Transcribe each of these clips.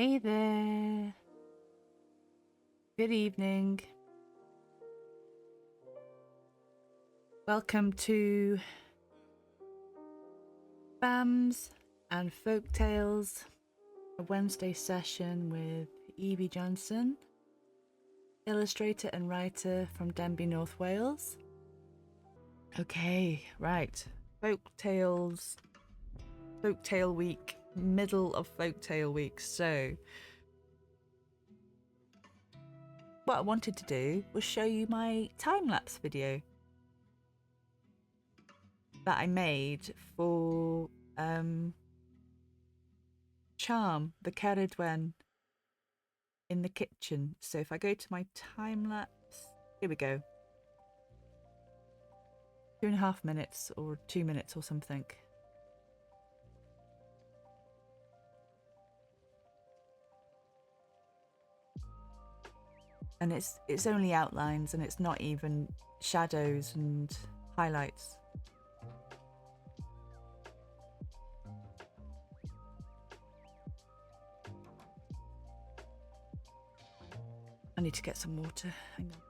Hey there. Good evening. Welcome to Femmes and Folktales, a Wednesday session with Yvie Johnson, illustrator and writer from Denbigh, North Wales. Okay, right. Folktales, Folktale week, middle of Folktale week. So what I wanted to do was show you my time-lapse video that I made for Charm, the Ceridwen in the kitchen. So if I go to my time-lapse, here we go. 2.5 minutes or 2 minutes or something. And it's only outlines and it's not even shadows and highlights. I need to get some water. Hang on.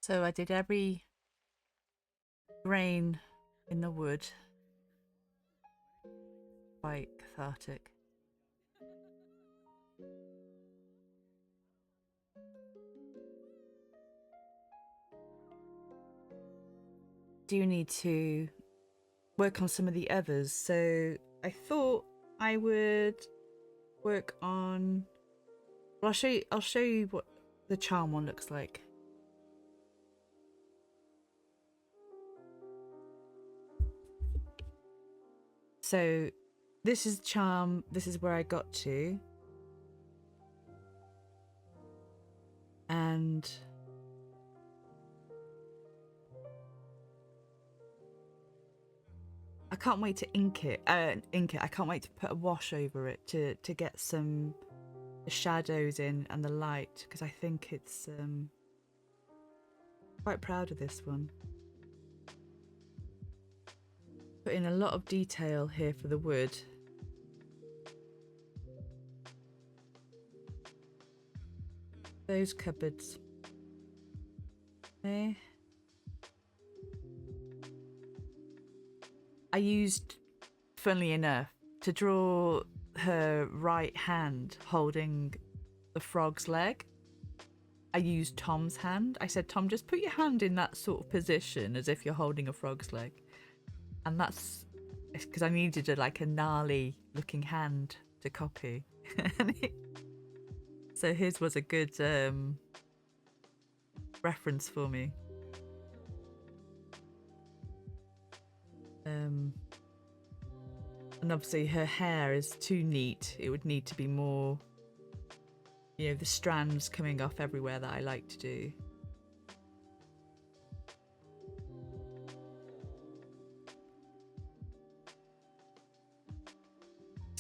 So I did every grain in the wood. Quite cathartic. Do need to work on some of the others, so I thought I would work on. Well, I'll show you what the charm one looks like. So this is charm. This is where I got to, and I can't wait to ink it. I can't wait to put a wash over it to get some shadows in and the light, because I think it's quite proud of this one. Put in a lot of detail here for the wood. Those cupboards there. I used, funnily enough, to draw her right hand holding the frog's leg. I used Tom's hand. I said, Tom, just put your hand in that sort of position as if you're holding a frog's leg. And that's because I needed a gnarly looking hand to copy. So his was a good reference for me. And obviously her hair is too neat. It would need to be more, you know, the strands coming off everywhere that I like to do.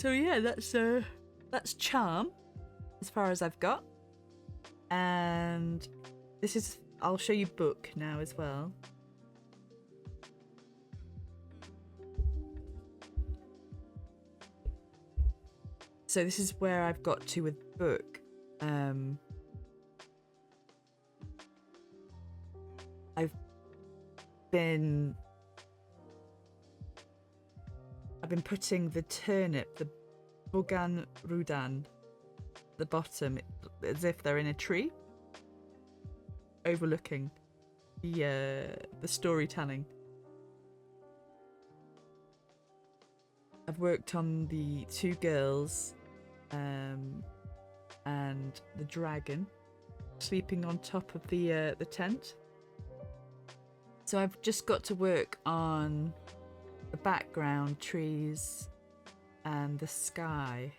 So yeah, that's charm as far as I've got. And this is, I'll show you book now as well. So this is where I've got to with book. I've been putting the turnip, the bogan rudan, the bottom, as if they're in a tree, overlooking the storytelling. I've worked on the two girls, and the dragon sleeping on top of the tent. So I've just got to work on the background, trees, and the sky.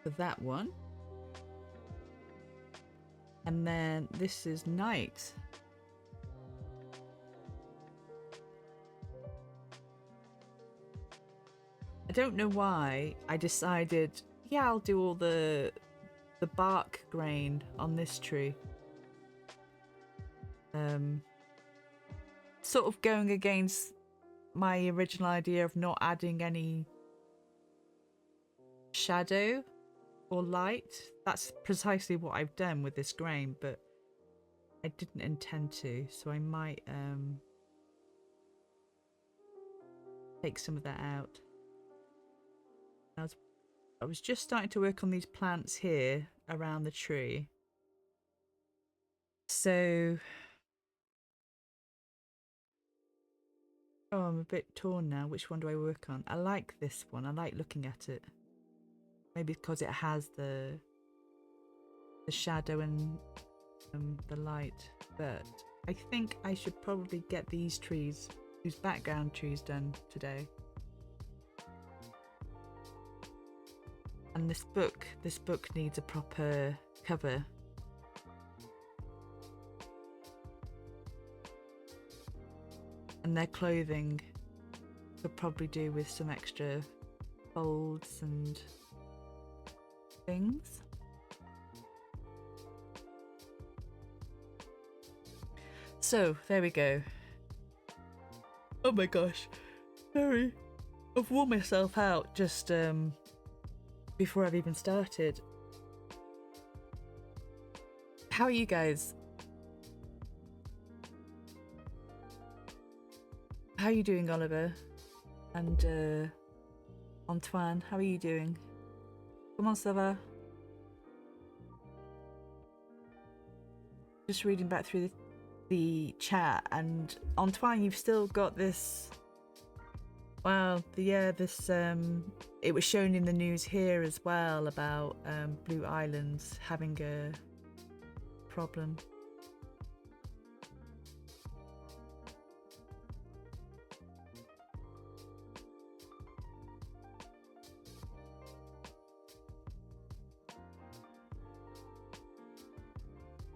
For that one. And then this is night. I don't know why I decided, yeah, I'll do all the bark grain on this tree. Sort of going against my original idea of not adding any shadow or light. That's precisely what I've done with this grain, but I didn't intend to, so I might take some of that out. I was just starting to work on these plants here around the tree. So, oh, I'm a bit torn now. Which one do I work on? I like this one. I like looking at it. Maybe because it has the shadow and the light. But I think I should probably get these trees, these background trees, done today. And this book needs a proper cover. And their clothing could probably do with some extra folds and things. So there we go. Oh my gosh, sorry, I've worn myself out just before I've even started. How are you guys? How are you doing, Oliver? And Antoine, how are you doing? Comment ça va? Just reading back through the chat, and Antoine, you've still got this. Well, this it was shown in the news here as well about Blue Islands having a problem.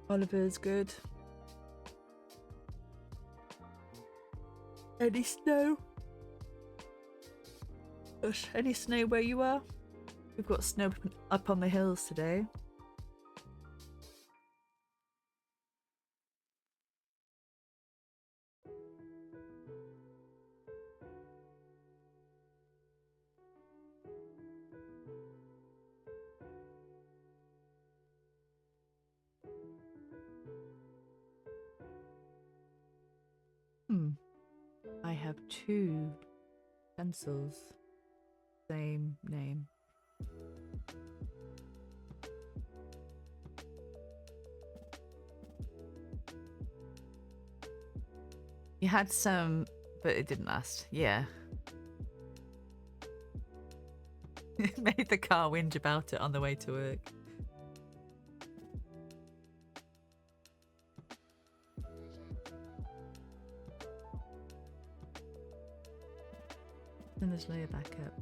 Oliver's good. Any snow? Gosh, any snow where you are? We've got snow up on the hills today. I have two pencils, same name. You had some, but it didn't last. Yeah. It made the car whinge about it on the way to work. And this layer back up.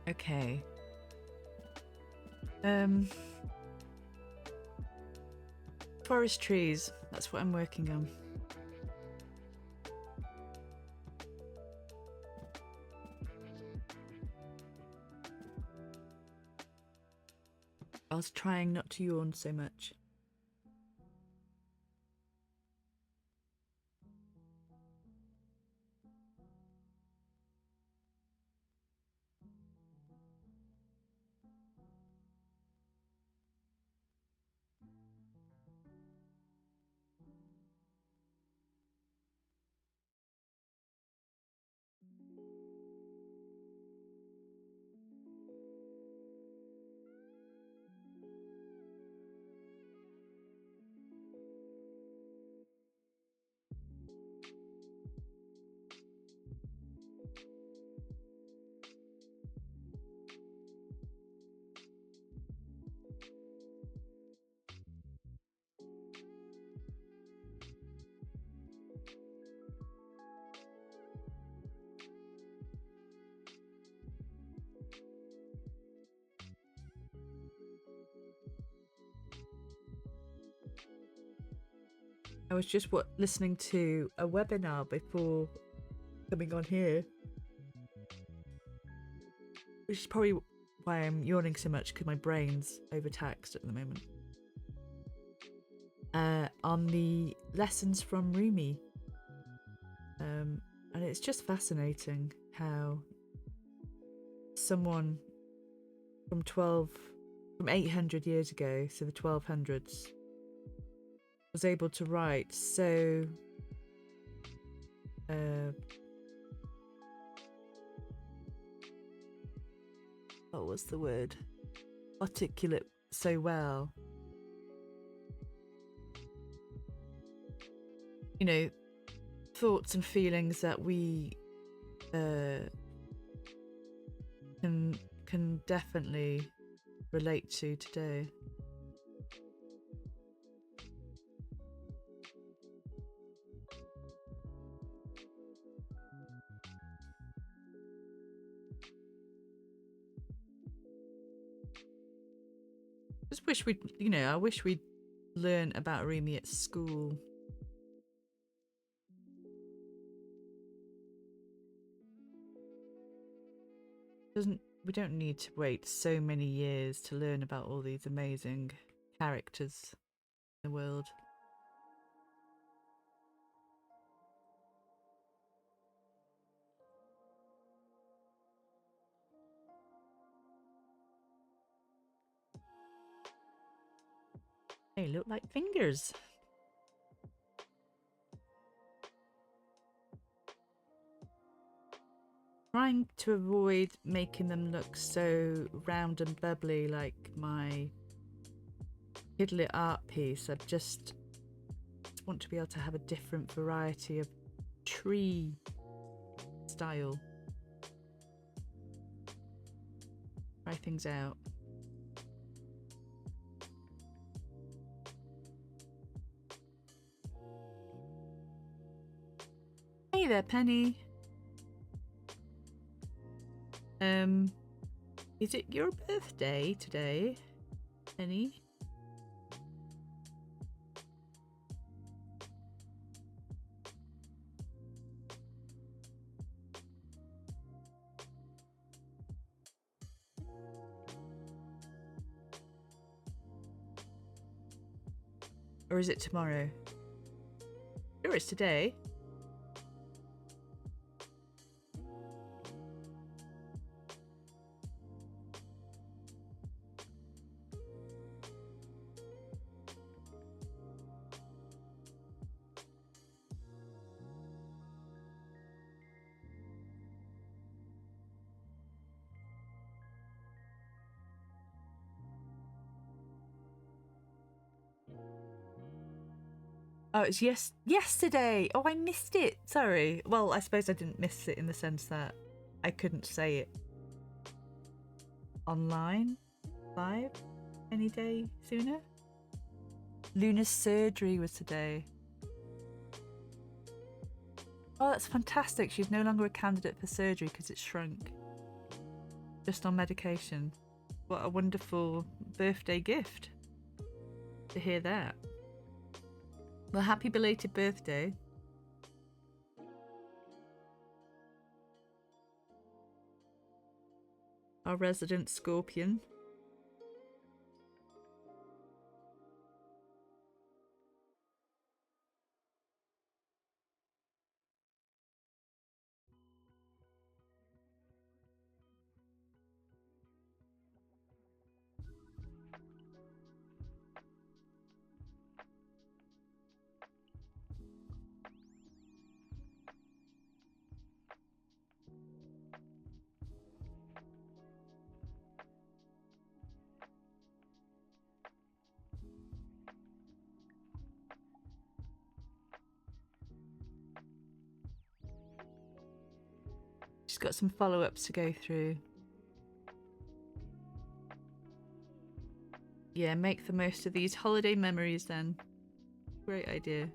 Okay. Forest trees. That's what I'm working on. I was trying not to yawn so much. I was just listening to a webinar before coming on here, which is probably why I'm yawning so much, because my brain's overtaxed at the moment. On the lessons from Rumi, and it's just fascinating how someone from 800 years ago, so the 1200s, was able to write so what was the word? Articulate so well. You know, thoughts and feelings that we can definitely relate to today. Just wish we'd, I wish we'd learn about Rumi at school. We don't need to wait so many years to learn about all these amazing characters in the world. They look like fingers. Trying to avoid making them look so round and bubbly like my Kidlit art piece. I just want to be able to have a different variety of tree style. Try things out. Hey there, Penny. Is it your birthday today, Penny? Or is it tomorrow? Sure, it's today. Oh, it's yesterday. Oh, I missed it. Sorry. Well, I suppose I didn't miss it in the sense that I couldn't say it online, live, any day sooner. Luna's surgery was today. Oh, that's fantastic. She's no longer a candidate for surgery because it's shrunk. just on medication. What a wonderful birthday gift to hear that. Well, happy belated birthday. Our resident scorpion. She's got some follow-ups to go through. Yeah, make the most of these holiday memories then. Great idea.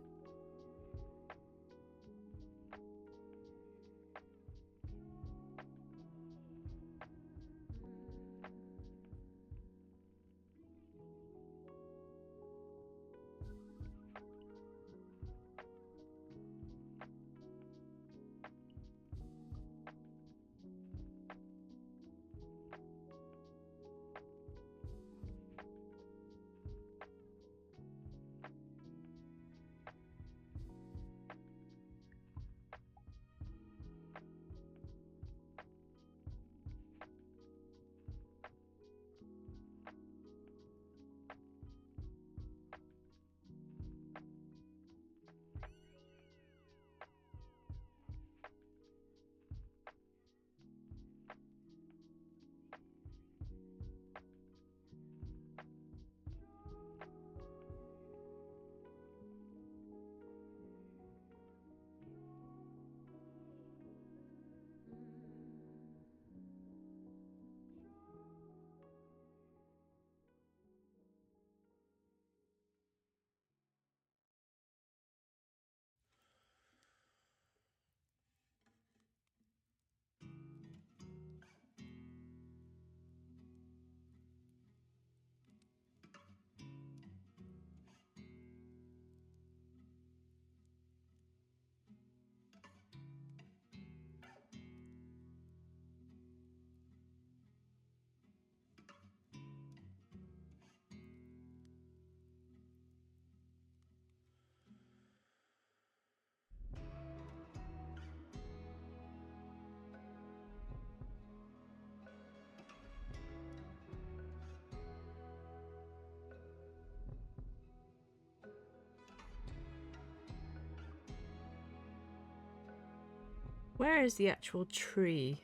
Where is the actual tree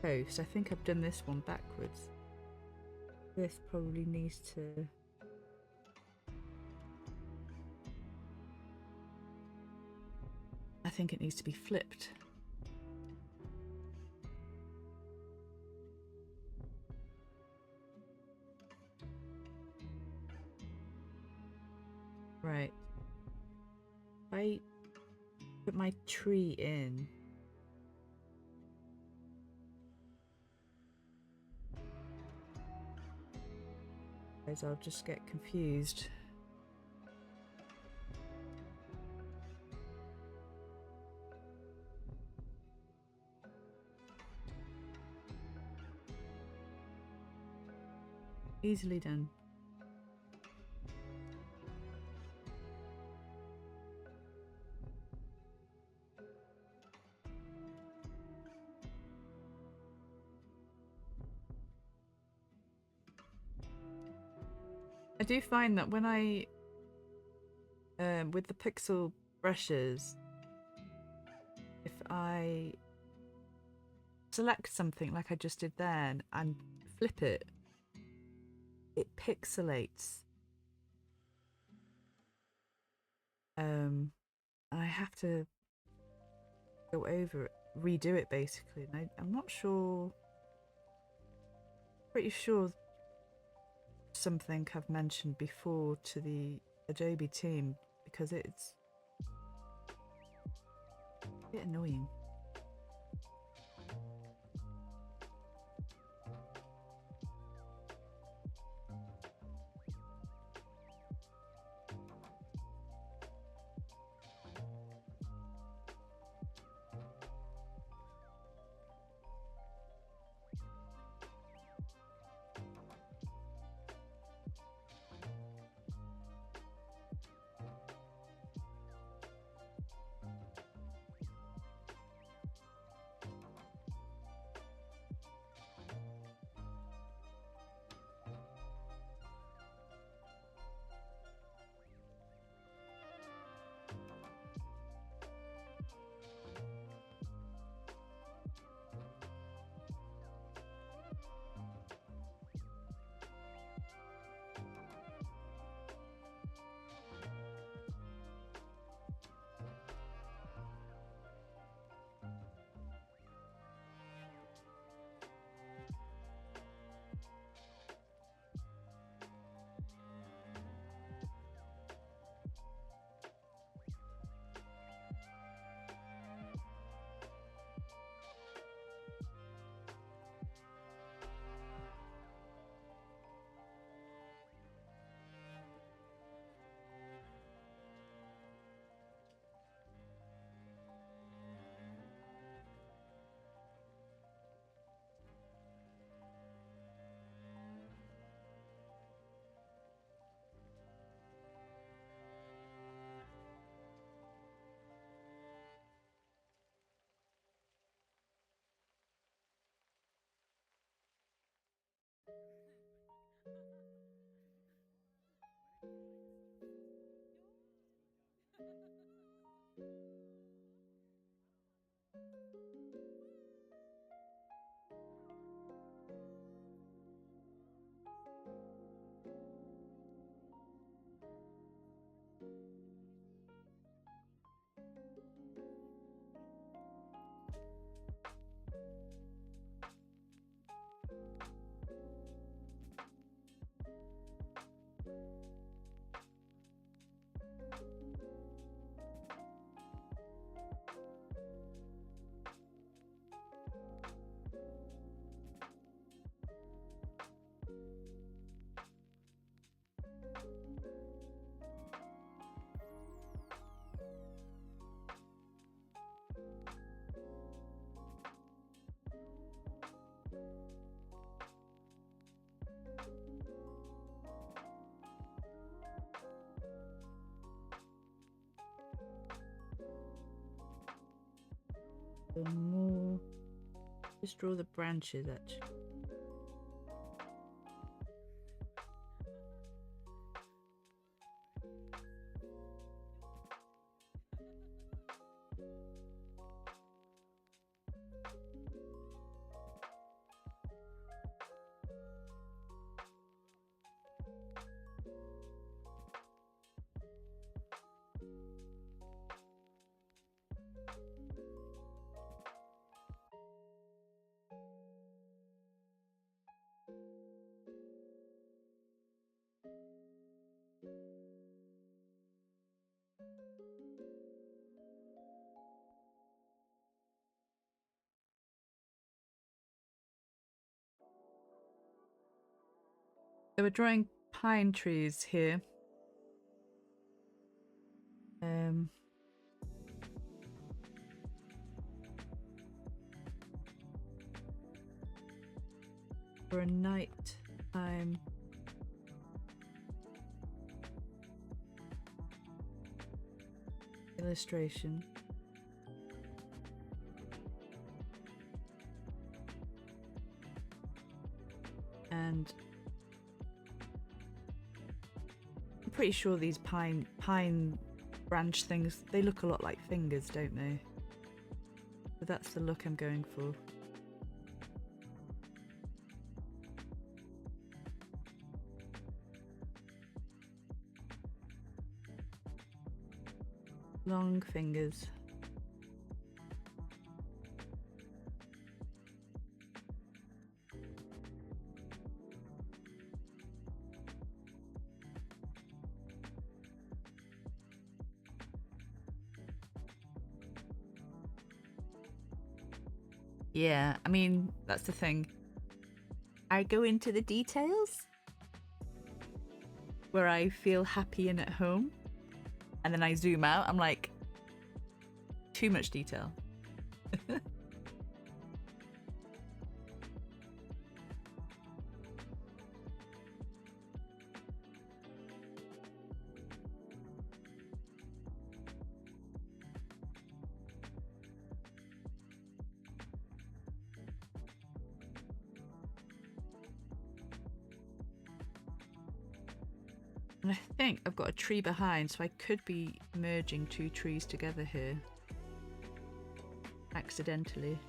post? I think I've done this one backwards. This probably needs to... I think it needs to be flipped. Right. If I put my tree in... Otherwise I'll just get confused. Easily done. I do find that when I, with the pixel brushes, if I select something like I just did then and flip it, it pixelates. And I have to go over it, redo it basically. And I'm not sure, pretty sure something I've mentioned before to the Adobe team because it's a bit annoying. More. Just draw the branches actually. So we're drawing pine trees here. For a night time illustration. And I'm pretty sure these pine branch things, they look a lot like fingers, don't they? But that's the look I'm going for. Long fingers. Yeah, I mean, that's the thing. I go into the details where I feel happy and at home, and then I zoom out. I'm like, too much detail. And I think I've got a tree behind, so I could be merging two trees together here. Accidentally.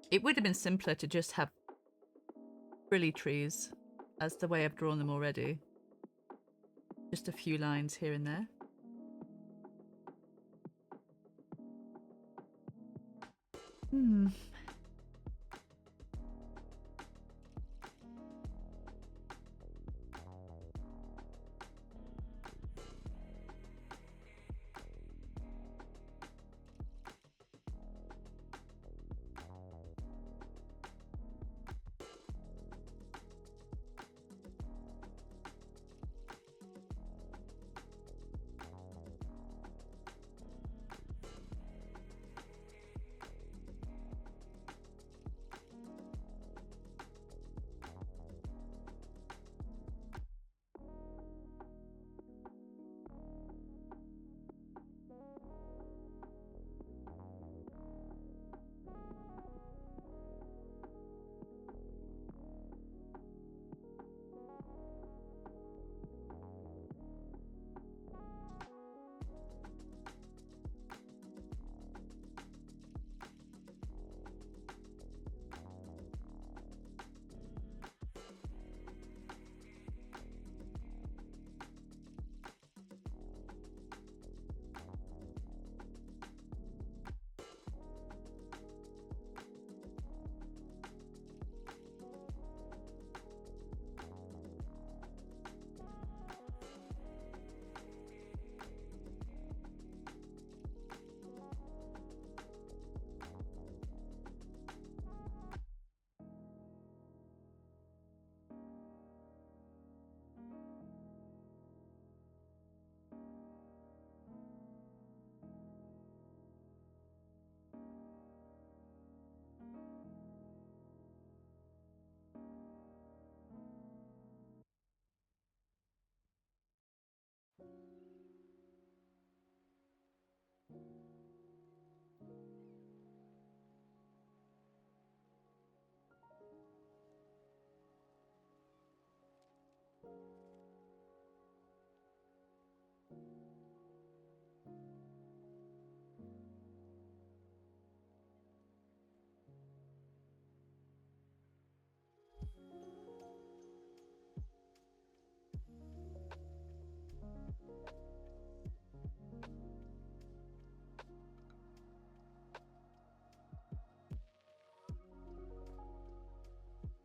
It would have been simpler to just have frilly trees as the way I've drawn them already. Just a few lines here and there.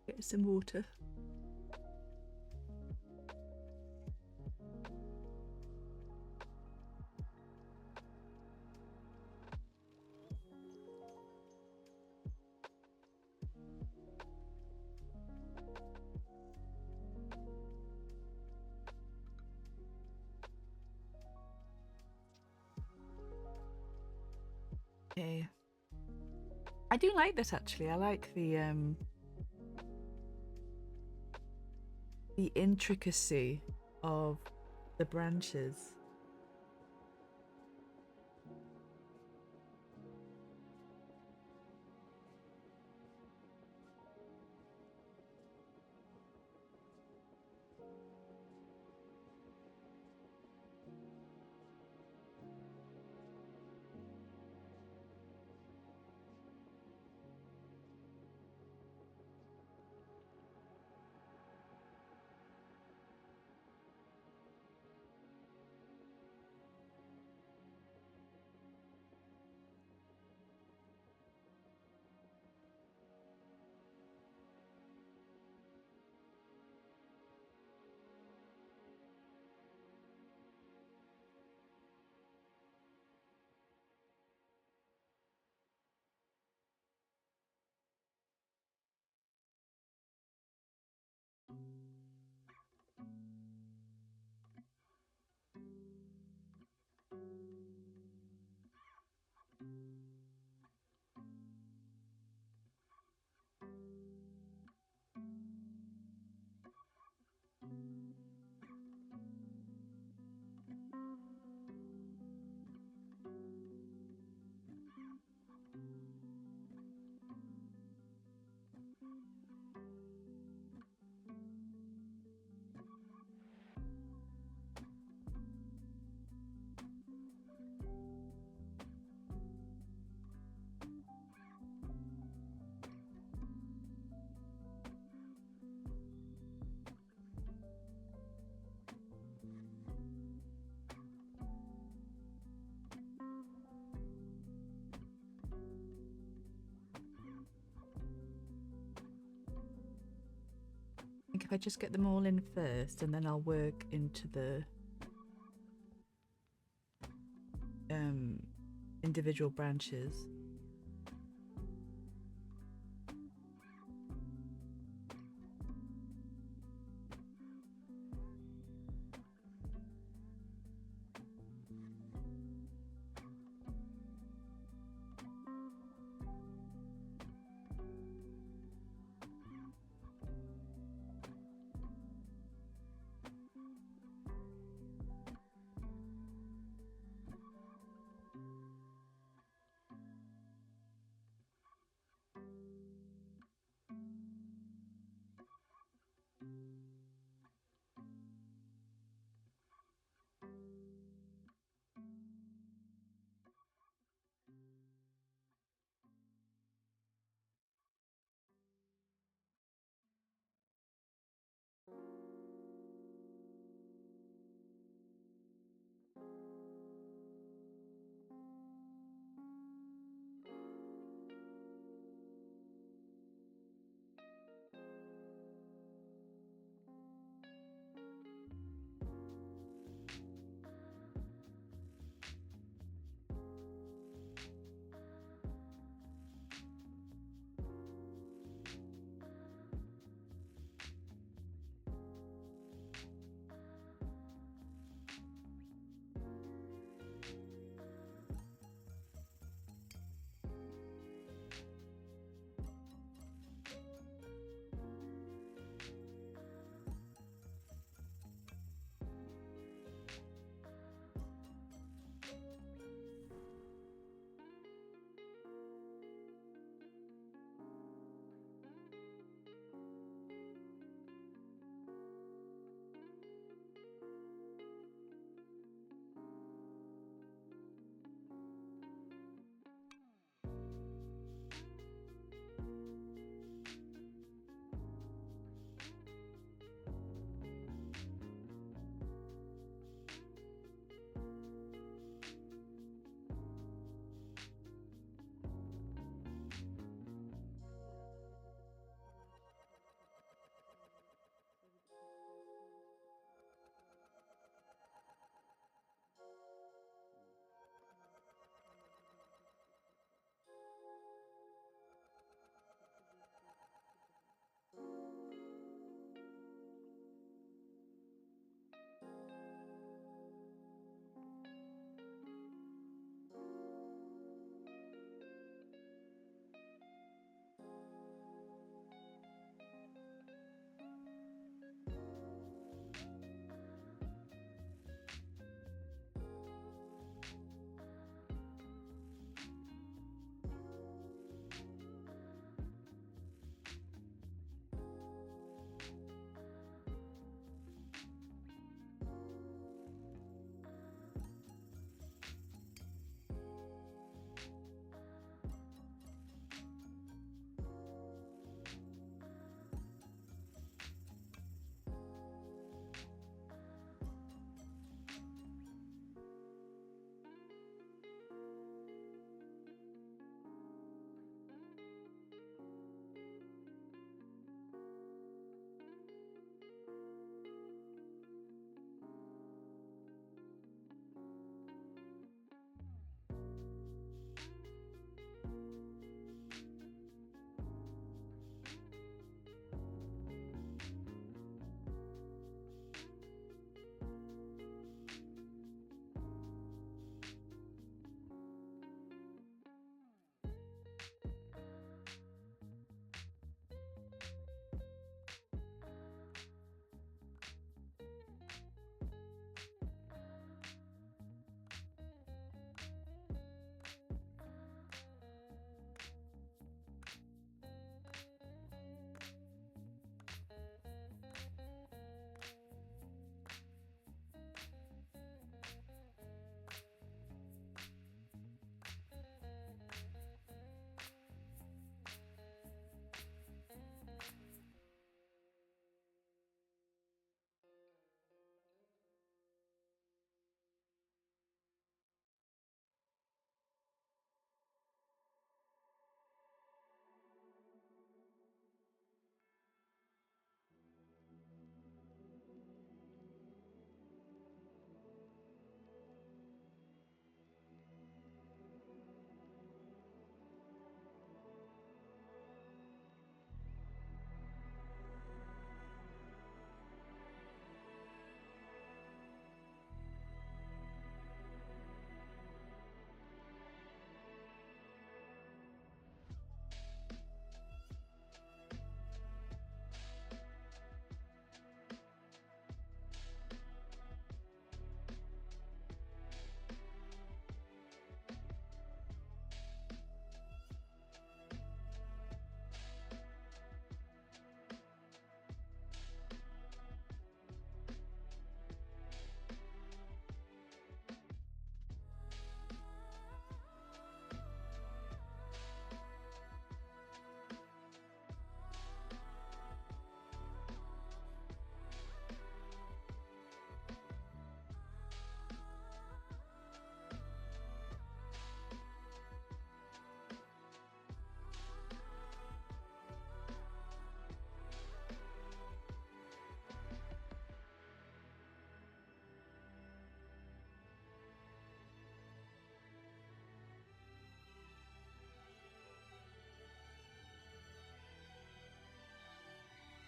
Get some water. Okay. I do like this actually. I like the intricacy of the branches. think if I just get them all in first and then I'll work into the individual branches.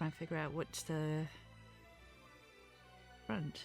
try and figure out what's the front.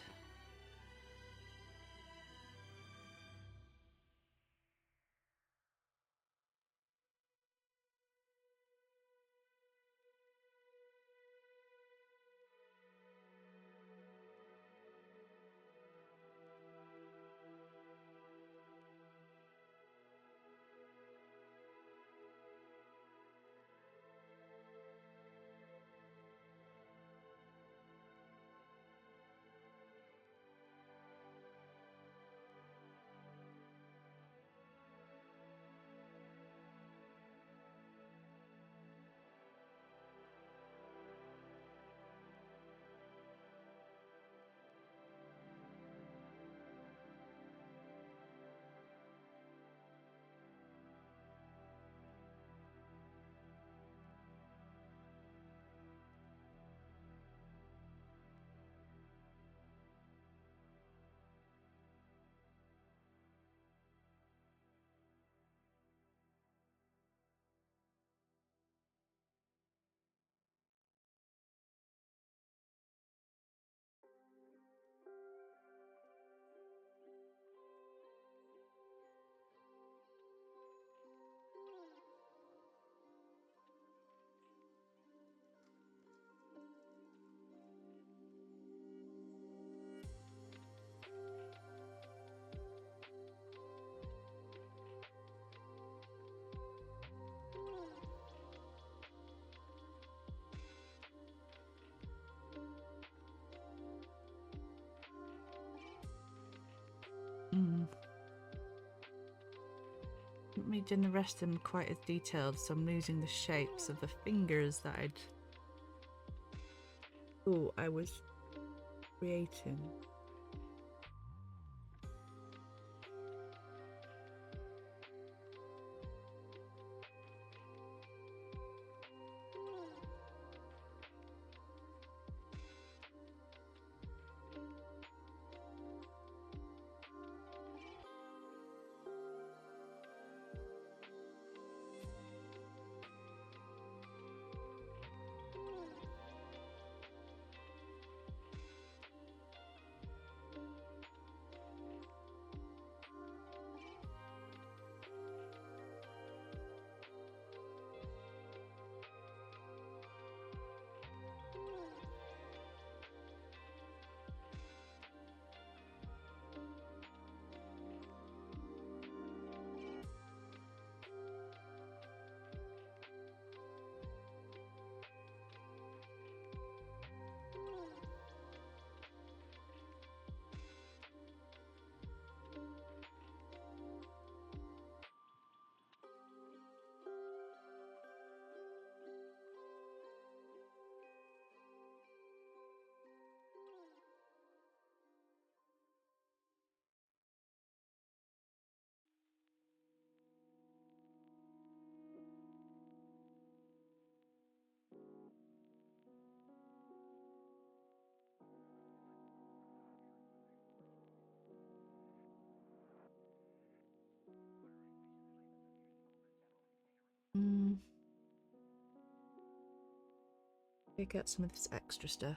Haven't really done the rest of them quite as detailed, so I'm losing the shapes of the fingers that I was creating. Pick out some of this extra stuff.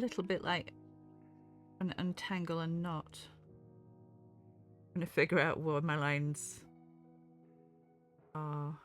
little bit like an untangle a knot. I'm trying to figure out what my lines are.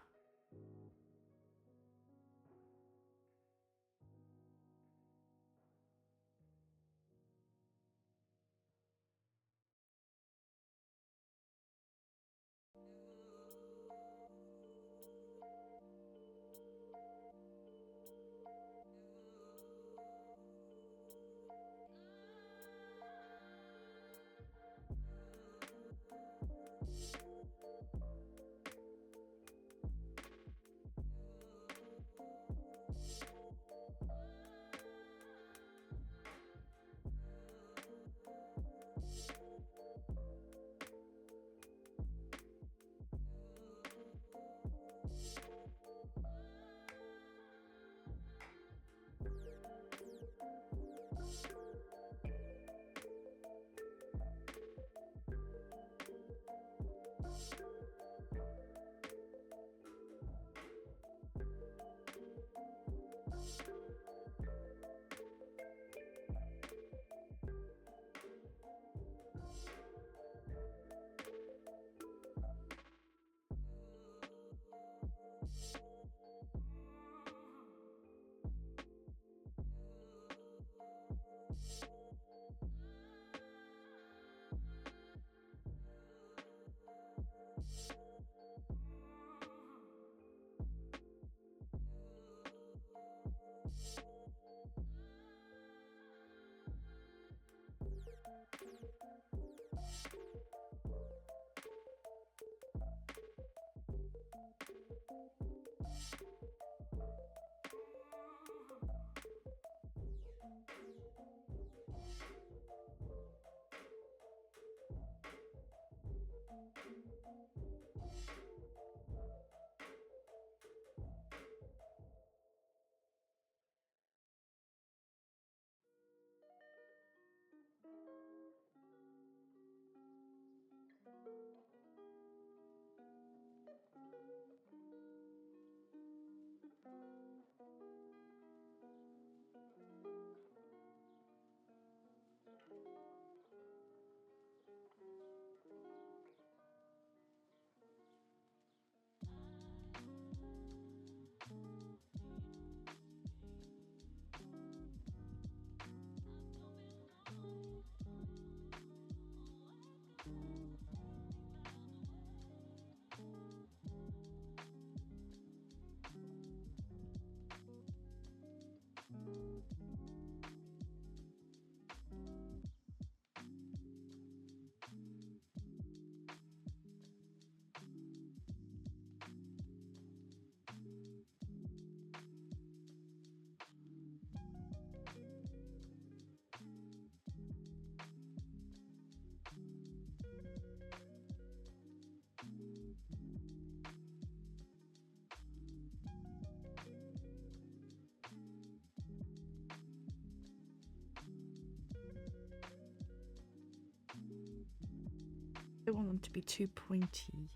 I don't want them to be too pointy.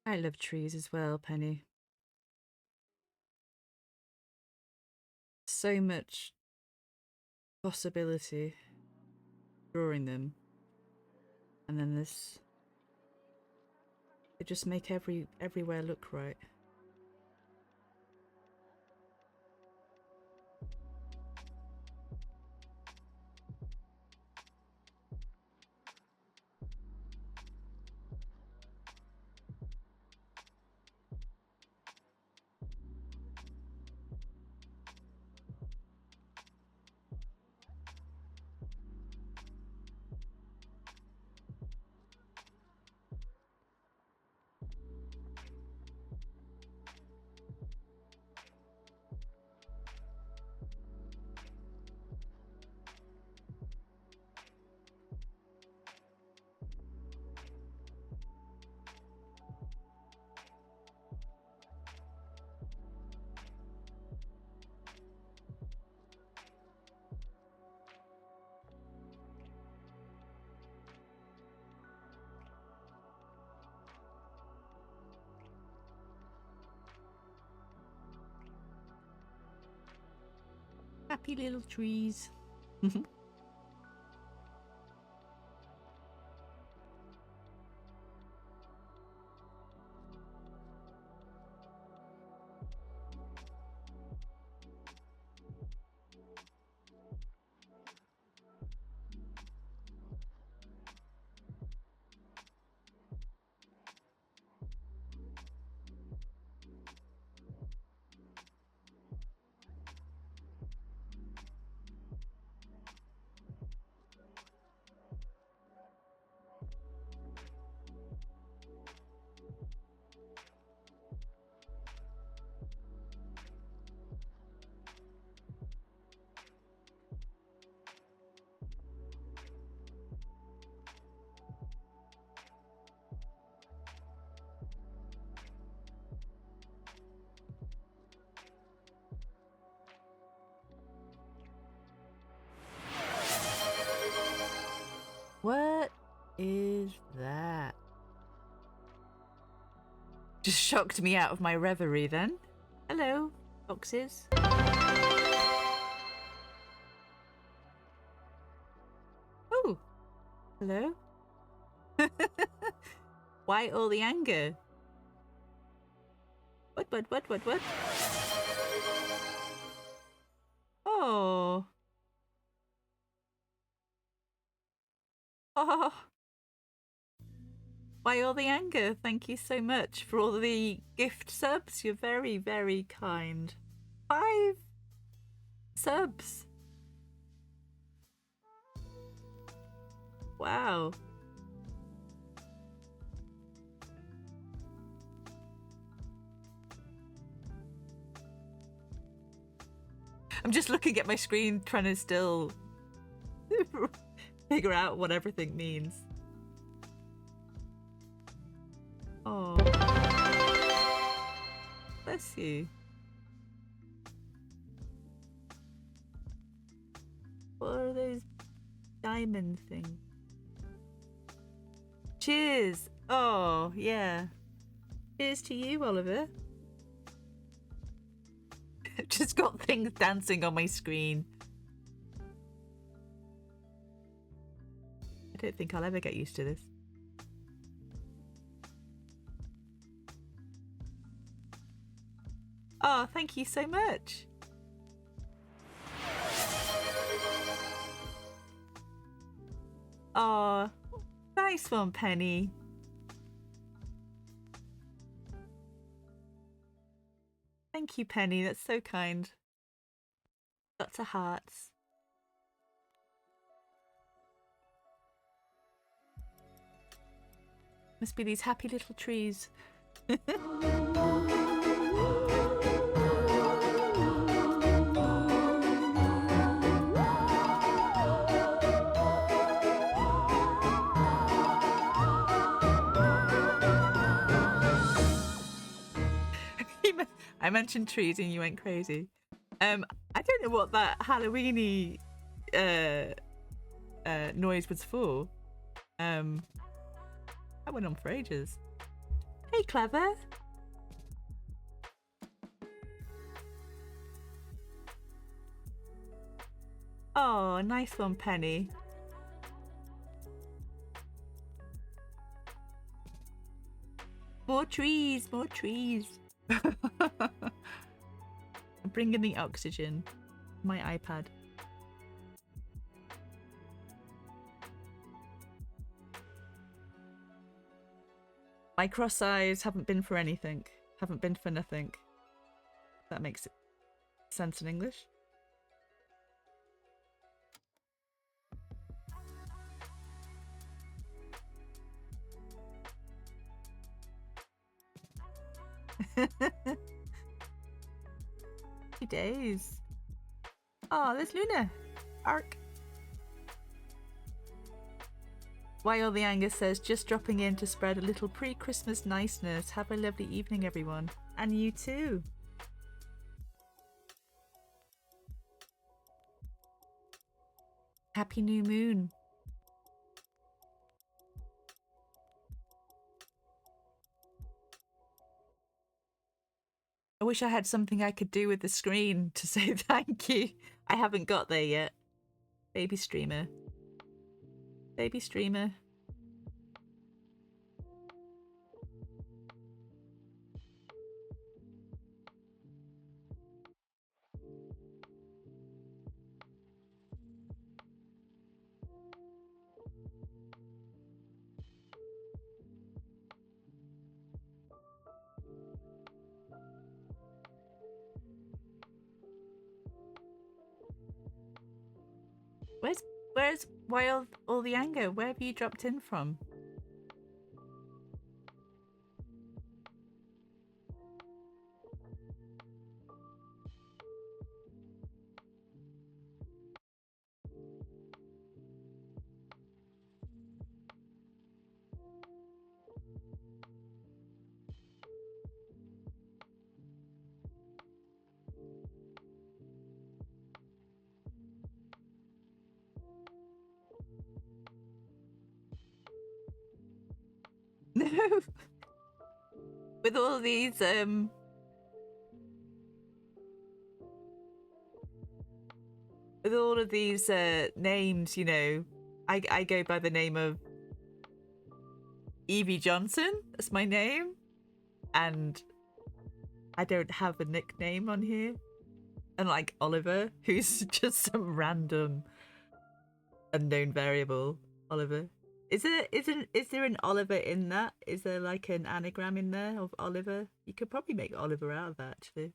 I love trees as well, Penny. So much possibility drawing them. And then this, they just make everywhere look right. Happy little trees. What is that? Just shocked me out of my reverie then. Hello, foxes. Oh, hello. Why all the anger? What? Oh. Oh. Why all the anger? Thank you so much for all the gift subs. You're very, very kind. 5 subs. Wow. I'm just looking at my screen trying to still figure out what everything means. Oh. Bless you. What are those diamond things? Cheers! Oh, yeah. Cheers to you, Oliver. I've just got things dancing on my screen. I don't think I'll ever get used to this. Oh, thank you so much. Oh, nice one, Penny. Thank you, Penny. That's so kind. Lots of hearts. Must be these happy little trees. I mentioned trees and you went crazy. I don't know what that Halloweeny noise was for. That went on for ages. Hey, Clever. Oh, nice one, Penny. More trees, more trees. I'm bringing the oxygen. My iPad. My cross eyes haven't been for anything. Haven't been for nothing. That makes sense in English. Happy days. Oh, there's Luna. Arc. Why all the anger says, just dropping in to spread a little pre-Christmas niceness. Have a lovely evening, everyone. And you too. Happy new moon. I wish I had something I could do with the screen to say thank you. I haven't got there yet. Baby streamer. Baby streamer. Where's all the anger? Where have you dropped in from? No. With all these with all of these names, you know, I go by the name of Yvie Johnson. That's my name, and I don't have a nickname on here. Unlike Oliver, who's just some random unknown variable. Oliver. Is there an Oliver in that? Is there like an anagram in there of Oliver? You could probably make Oliver out of that, actually.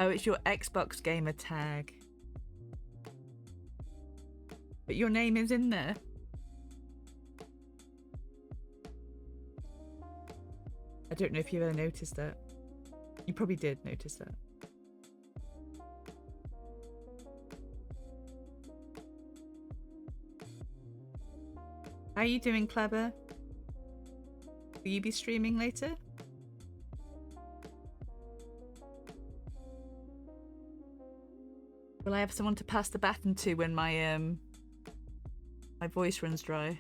Oh, it's your Xbox gamer tag. But your name is in there. I don't know if you ever noticed that. You probably did notice that. How are you doing, Clever? Will you be streaming later? Will I have someone to pass the baton to when my my voice runs dry?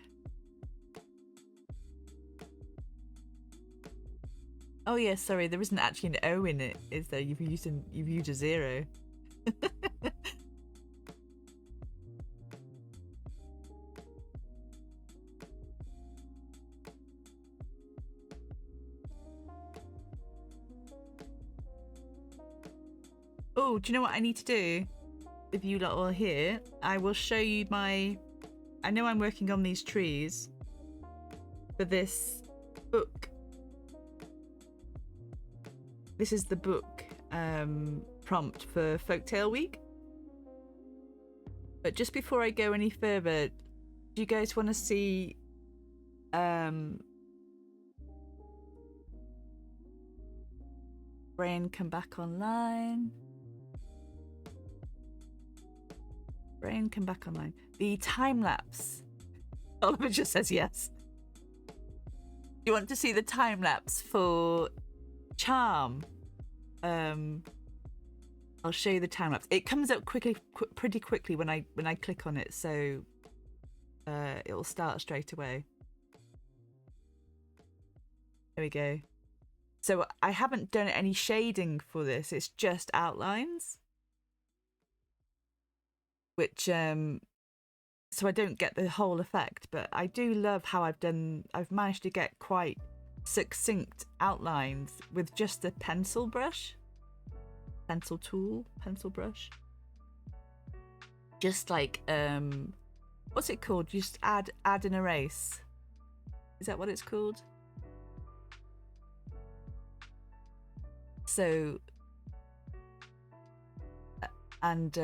Oh yeah, sorry, there isn't actually an O in it, is there? You've used a 0. Oh, do you know what I need to do? If you lot all here, I will show you my... I know I'm working on these trees for this book. This is the book prompt for Folktale Week. But just before I go any further, do you guys want to see Brian come back online? Brian, come back online. The time lapse. Oliver just says yes. You want to see the time lapse for Charm? I'll show you the time lapse. It comes up pretty quickly when I click on it, so it'll start straight away. There we go. So I haven't done any shading for this. It's just outlines. Which so I don't get the whole effect, but I do love how I've managed to get quite succinct outlines with just a pencil brush, pencil brush. Just like what's it called? Just add and erase. Is that what it's called? So and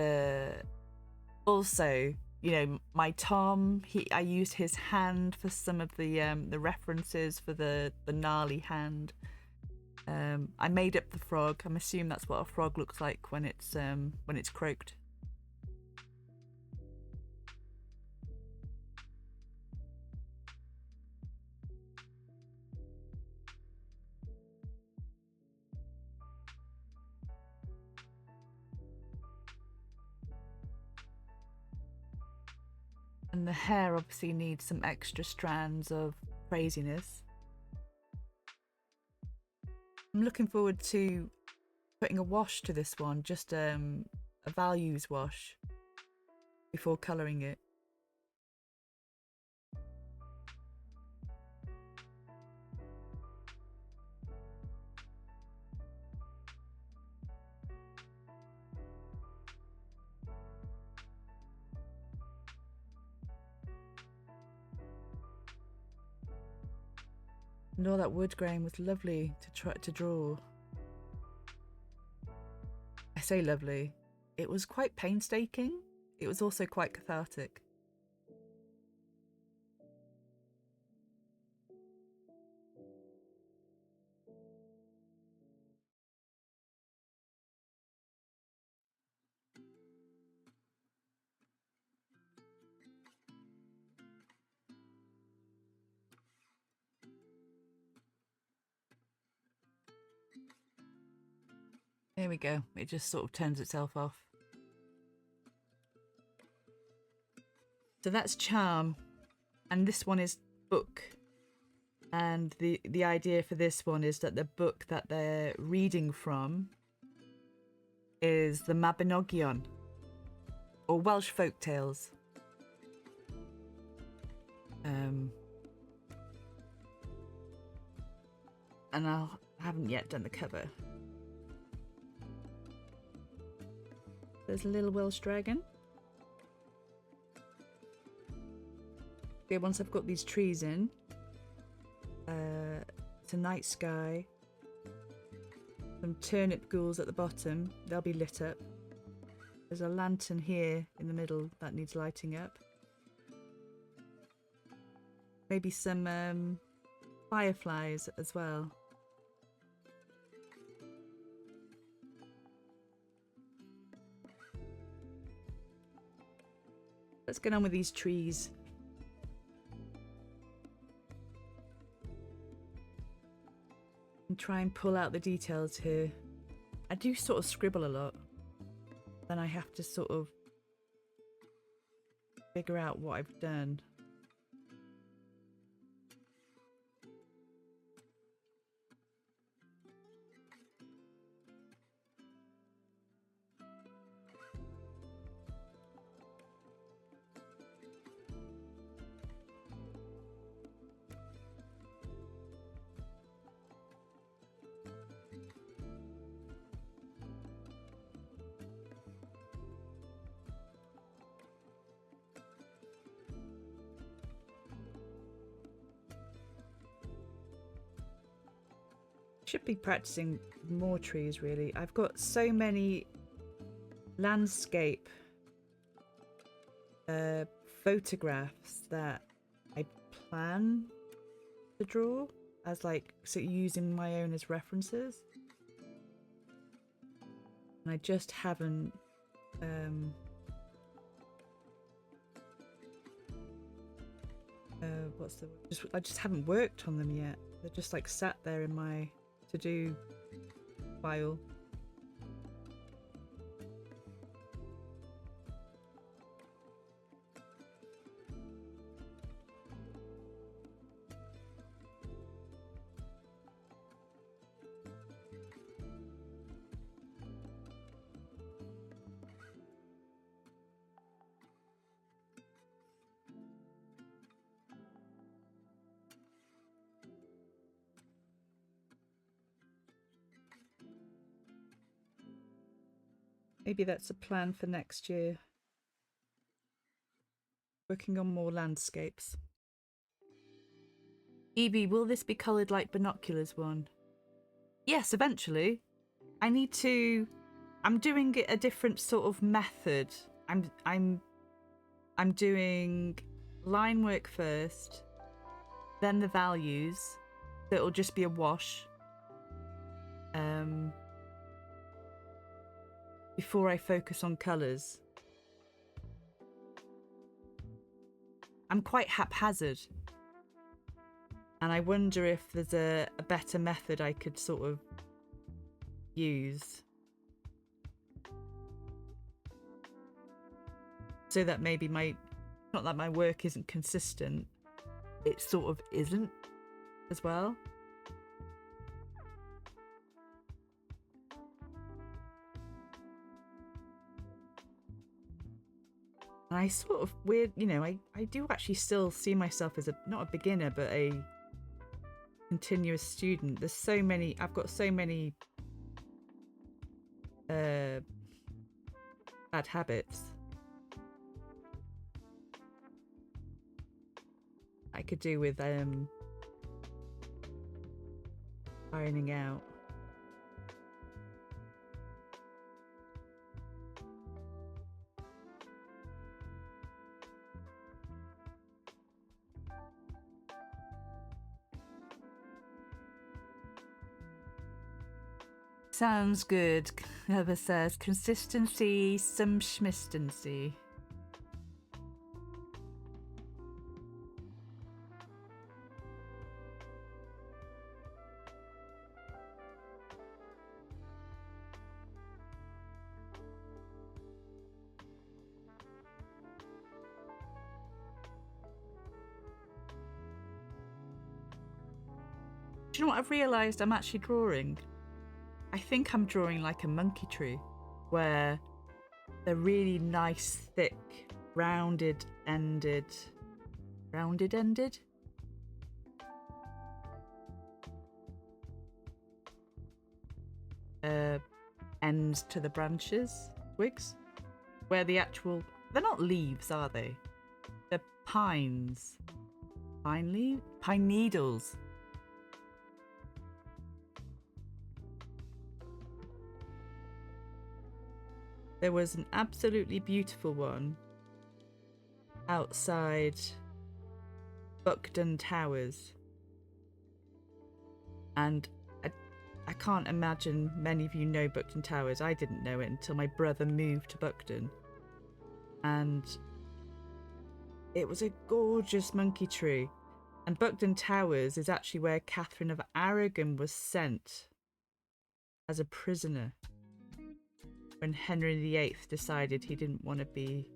also, you know, my Tom, I used his hand for some of the references for the gnarly hand. I made up the frog. I'm assuming that's what a frog looks like when it's croaked. And the hair obviously needs some extra strands of craziness. I'm looking forward to putting a wash to this one, just a values wash before colouring it. And all that wood grain was lovely to try to draw. I say lovely. It was quite painstaking. It was also quite cathartic. There we go. It just sort of turns itself off. So that's charm. And this one is book. And the idea for this one is that the book that they're reading from is the Mabinogion, or Welsh Folktales. And I haven't yet done the cover. There's a little Welsh dragon. Okay, once I've got these trees in, it's a night sky. Some turnip ghouls at the bottom, they'll be lit up. There's a lantern here in the middle that needs lighting up. Maybe some fireflies as well. Let's get on with these trees. And try and pull out the details here. I do sort of scribble a lot. Then I have to sort of figure out what I've done. Should be practicing more trees really. I've got so many landscape photographs that I plan to draw as like using my own as references, and I just haven't I just haven't worked on them yet. They're just like sat there in my to-do file. Maybe that's a plan for next year. Working on more landscapes. Yvie, will this be coloured like binoculars one? Yes, eventually. I'm doing it a different sort of method. I'm doing line work first, then the values. So it'll just be a wash. Before I focus on colours. I'm quite haphazard. And I wonder if there's a better method I could sort of use. So that maybe not Not that my work isn't consistent, it sort of isn't as well. And I sort of I do actually still see myself as not a beginner, but a continuous student. There's so many, I've got so many bad habits I could do with ironing out. Sounds good. Whoever says consistency, some schmistency. Do you know what I've realised I'm actually drawing? I think I'm drawing like a monkey tree, where they're really nice, thick, rounded ended. Ends to the branches, twigs, where the actual, they're not leaves, are they? They're pines. Pine needles. There was an absolutely beautiful one outside Buckden Towers, and I can't imagine many of you know Buckden Towers. I didn't know it until my brother moved to Buckden, and it was a gorgeous monkey tree. And Buckden Towers is actually where Catherine of Aragon was sent as a prisoner when Henry VIII decided he didn't want to be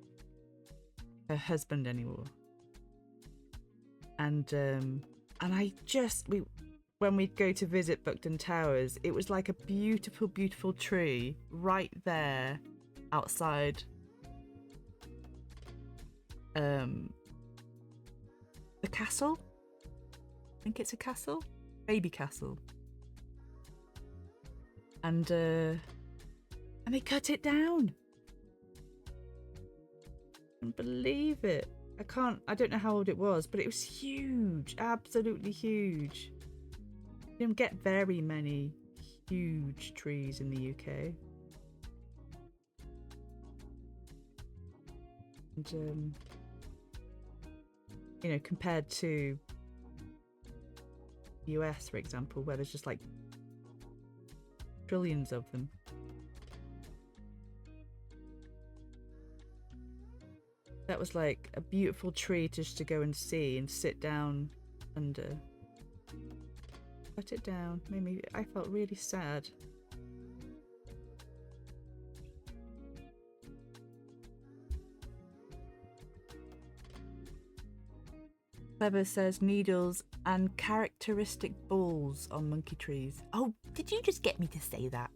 her husband anymore. And when we'd go to visit Buckden Towers, it was like a beautiful, beautiful tree right there outside the castle. I think it's a castle, baby castle. And they cut it down. I can't believe it. I don't know how old it was, but it was huge, absolutely huge. You don't get very many huge trees in the UK. And, compared to the US, for example, where there's just like trillions of them. That was like a beautiful tree just to go and see and sit down under. Cut it down. I felt really sad. Clever says needles and characteristic balls on monkey trees. Oh, did you just get me to say that?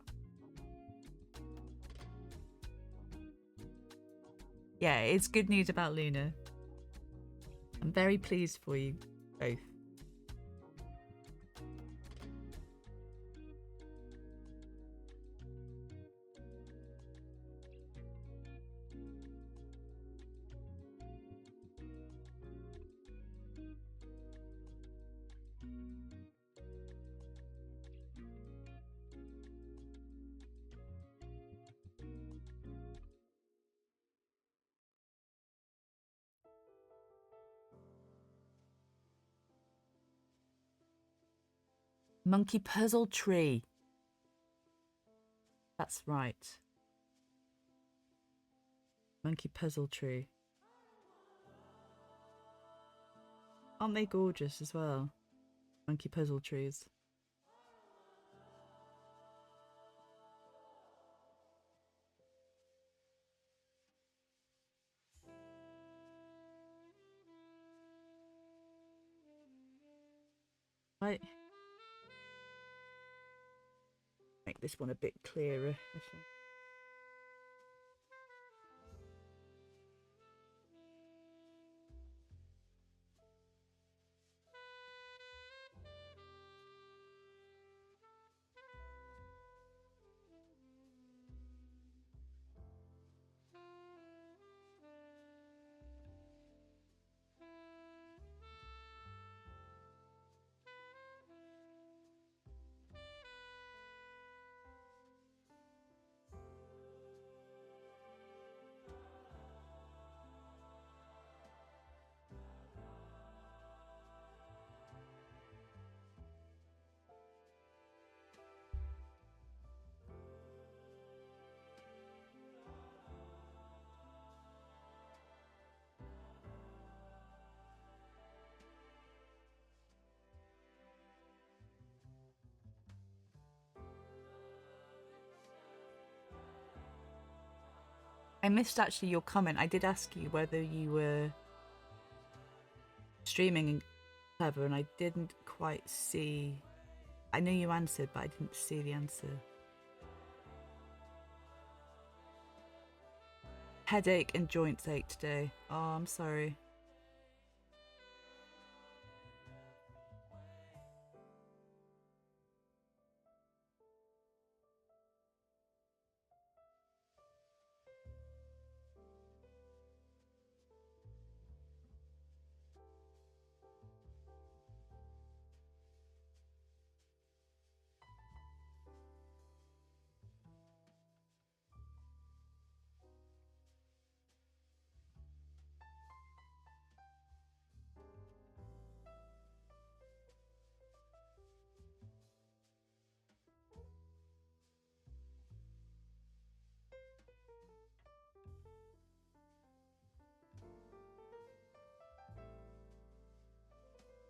Yeah, it's good news about Luna. I'm very pleased for you both. Monkey puzzle tree. That's right. Monkey puzzle tree. Aren't they gorgeous as well? Monkey puzzle trees. Right. Make this one a bit clearer, I think. I missed actually your comment. I did ask you whether you were streaming Clever, and I didn't quite see. I know you answered, but I didn't see the answer. Headache and joints ache today. Oh, I'm sorry.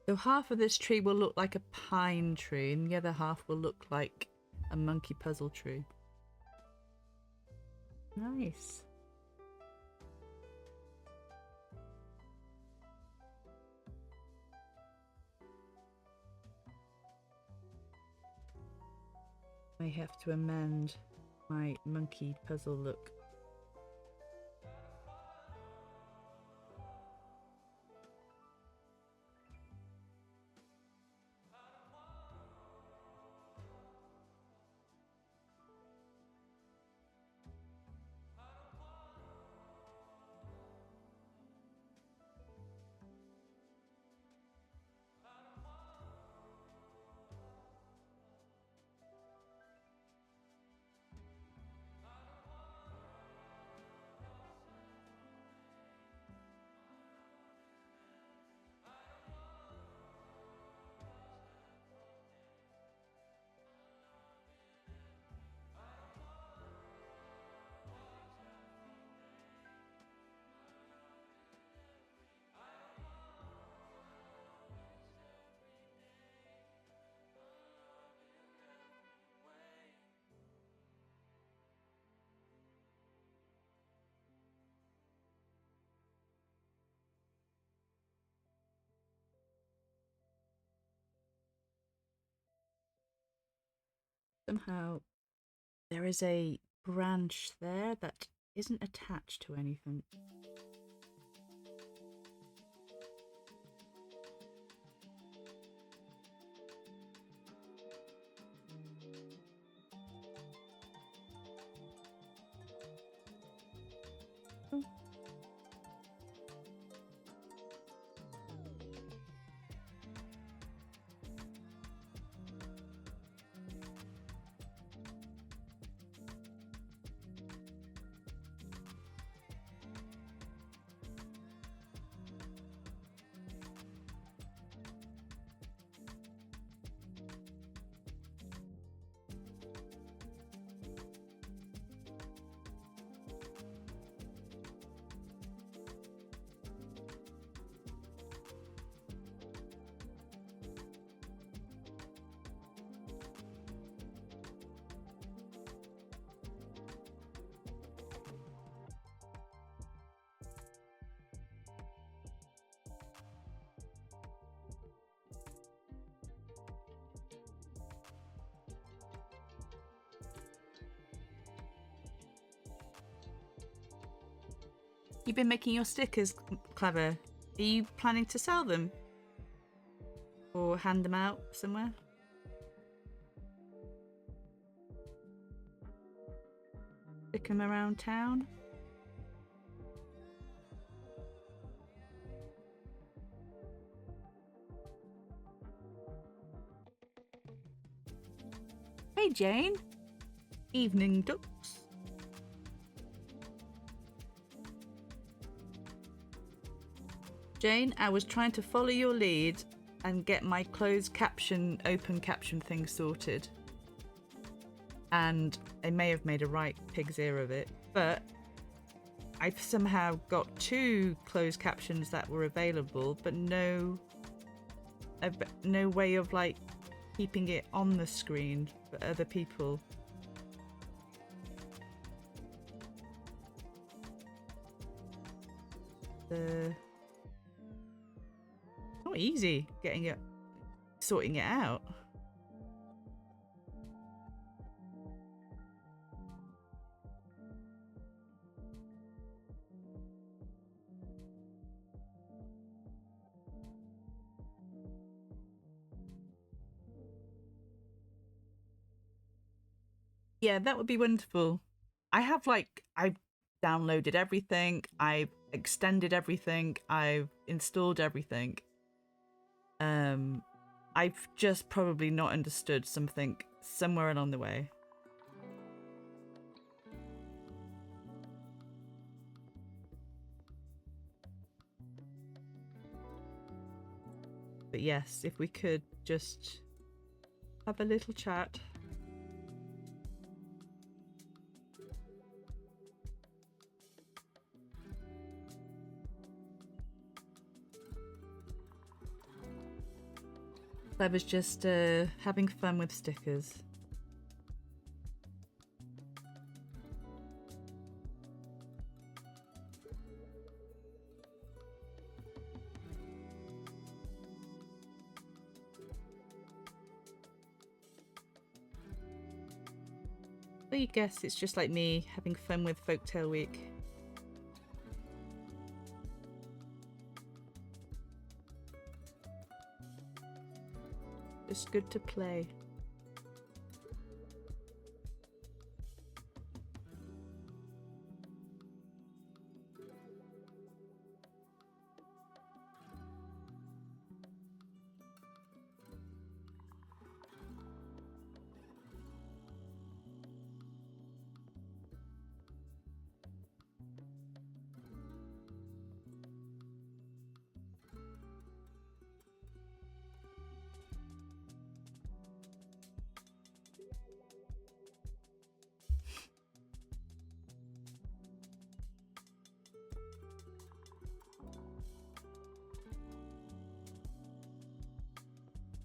So half of this tree will look like a pine tree, and the other half will look like a monkey puzzle tree. Nice. I have to amend my monkey puzzle look. Somehow there is a branch there that isn't attached to anything. You've been making your stickers, Clever. Are you planning to sell them? Or hand them out somewhere? Stick them around town? Hey Jane. Evening ducks. Jane, I was trying to follow your lead and get my closed caption, open caption thing sorted. And I may have made a right pig's ear of it, but I've somehow got 2 closed captions that were available, but no way of like keeping it on the screen for other people. Not easy sorting it out. Yeah, that would be wonderful. I've downloaded everything, I've extended everything, I've installed everything. I've just probably not understood something somewhere along the way. But yes, if we could just have a little chat. I was just having fun with stickers. So you guess it's just like me having fun with Folktale Week. It's good to play.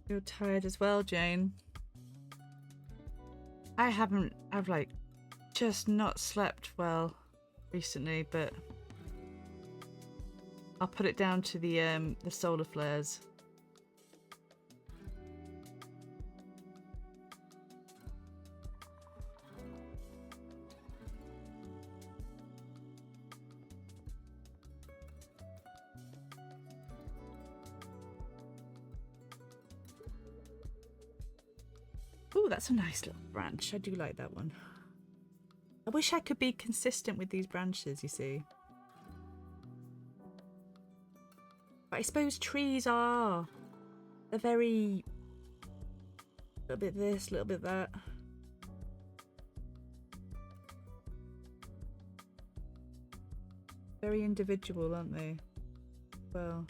You're tired as well, Jane. I've like just not slept well recently, but I'll put it down to the solar flares. Ooh, that's a nice little branch. I do like that one. I wish I could be consistent with these branches, you see. But I suppose trees are. They're very... a little bit this, a little bit that. Very individual, aren't they? Well...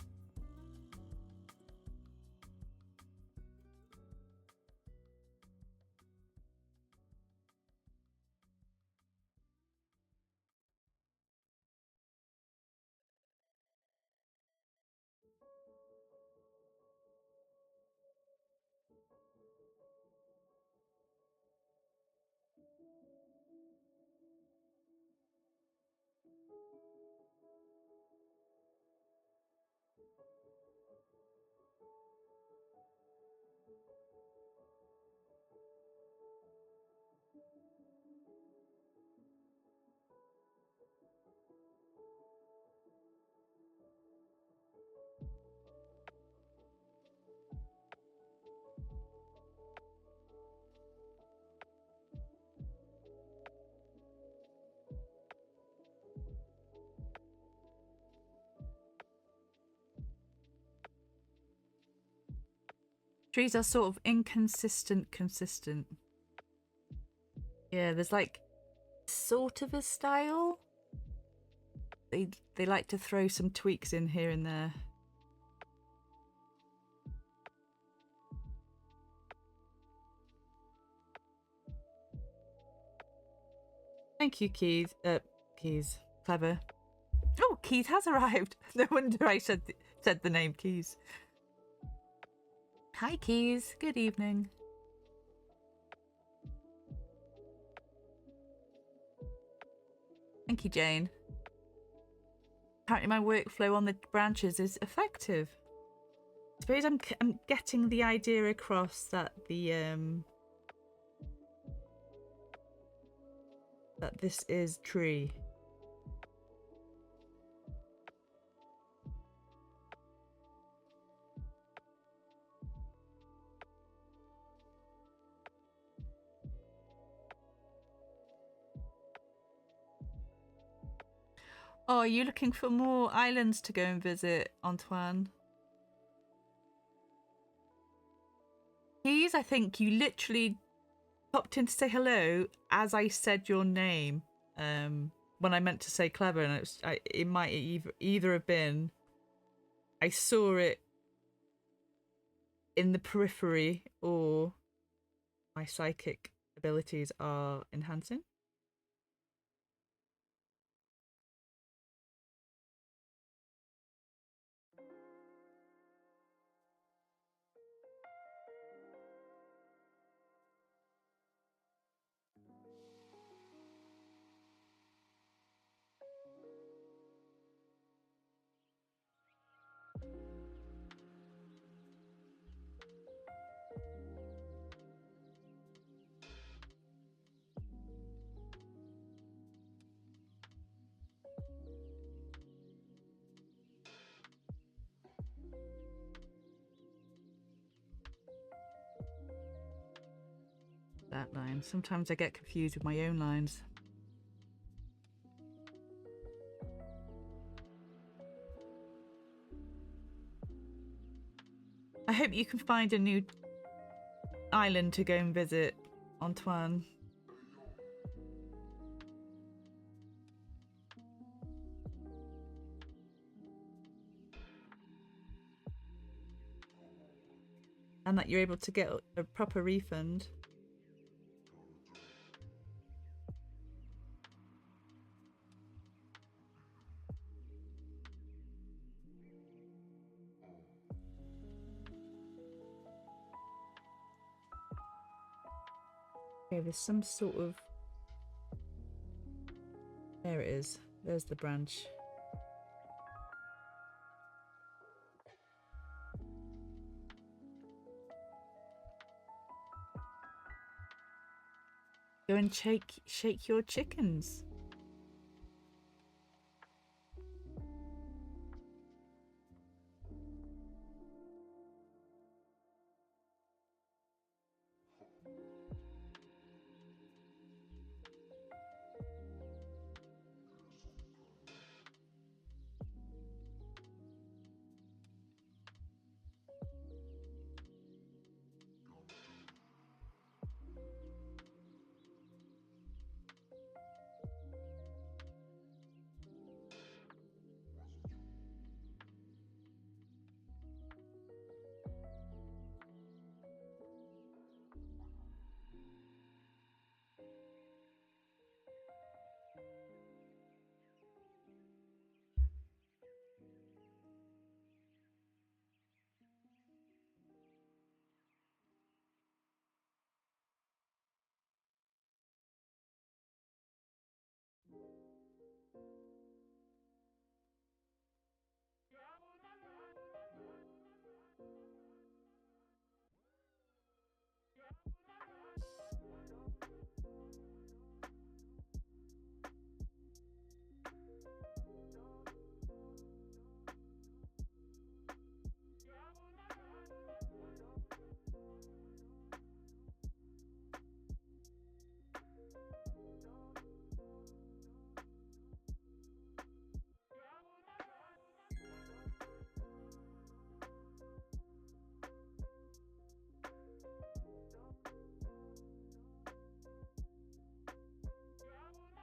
Trees are sort of consistent. Yeah, there's like sort of a style. They like to throw some tweaks in here and there. Thank you, Keys. Keys. Clever. Oh, Keys has arrived. No wonder I said the name Keys. Hi, Keys. Good evening. Thank you, Jane. Apparently my workflow on the branches is effective. I suppose I'm getting the idea across that that this is tree. Oh, are you looking for more islands to go and visit, Antoine? Please, I think you literally popped in to say hello as I said your name. When I meant to say Clever, and it might either have been I saw it in the periphery or my psychic abilities are enhancing. That line. Sometimes I get confused with my own lines. I hope you can find a new island to go and visit, Antoine. And that you're able to get a proper refund. Okay, there's some sort of... There it is. There's the branch. Go and shake your chickens.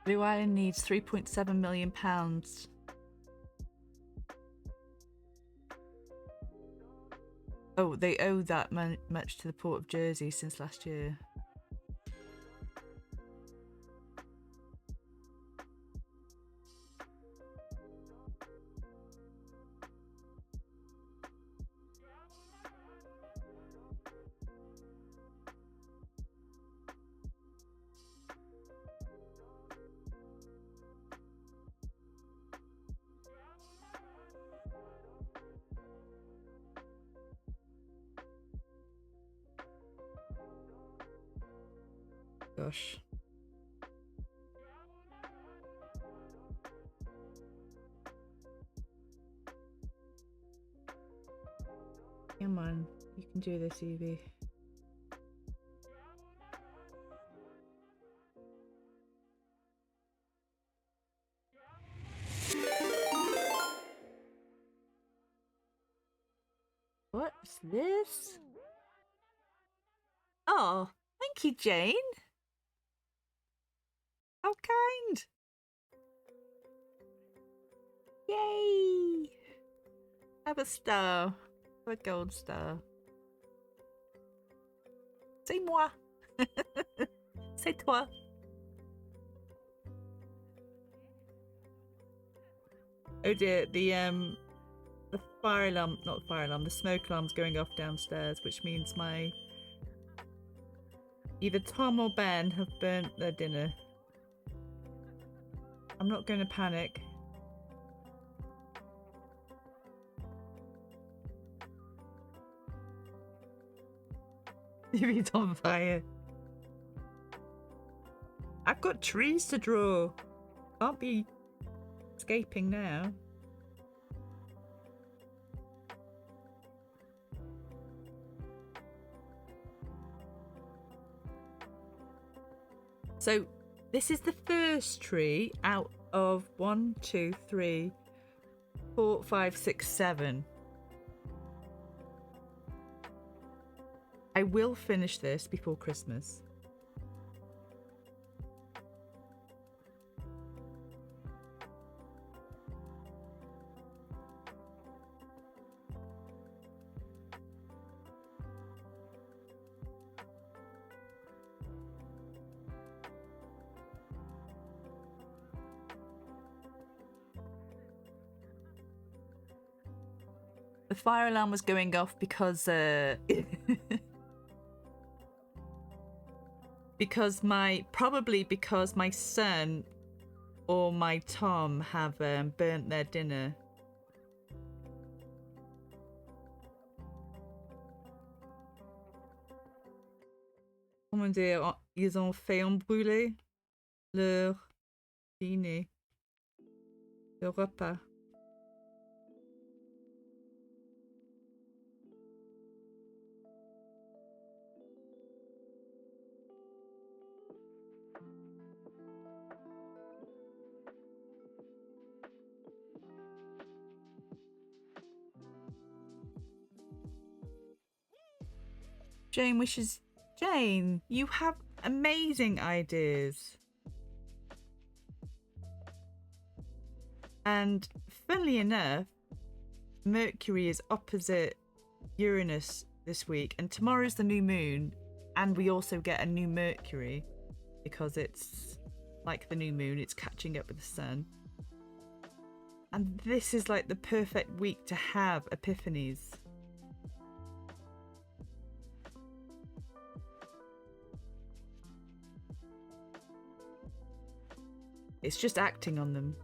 Blue Island needs £3.7 million. Oh, they owe that much to the Port of Jersey since last year. Gosh. Come on, you can do this, Yvie. What's this? Oh, thank you, Jane. How kind! Yay! Have a star. Have a gold star. C'est moi! C'est toi! Oh dear, the fire alarm, not fire alarm, the smoke alarm's going off downstairs, which means either Tom or Ben have burnt their dinner. I'm not going to panic. Yvie's on fire. I've got trees to draw. Can't be escaping now. So this is the first tree out of 1, 2, 3, 4, 5, 6, 7. I will finish this before Christmas. The fire alarm was going off because because my son or my Tom have burnt their dinner. Comment dire, ils ont fait brûler leur dîner, le repas. Jane, you have amazing ideas. And funnily enough, Mercury is opposite Uranus this week, and tomorrow's the new moon, and we also get a new Mercury because it's like the new moon, it's catching up with the sun. And this is like the perfect week to have epiphanies. It's just acting on them,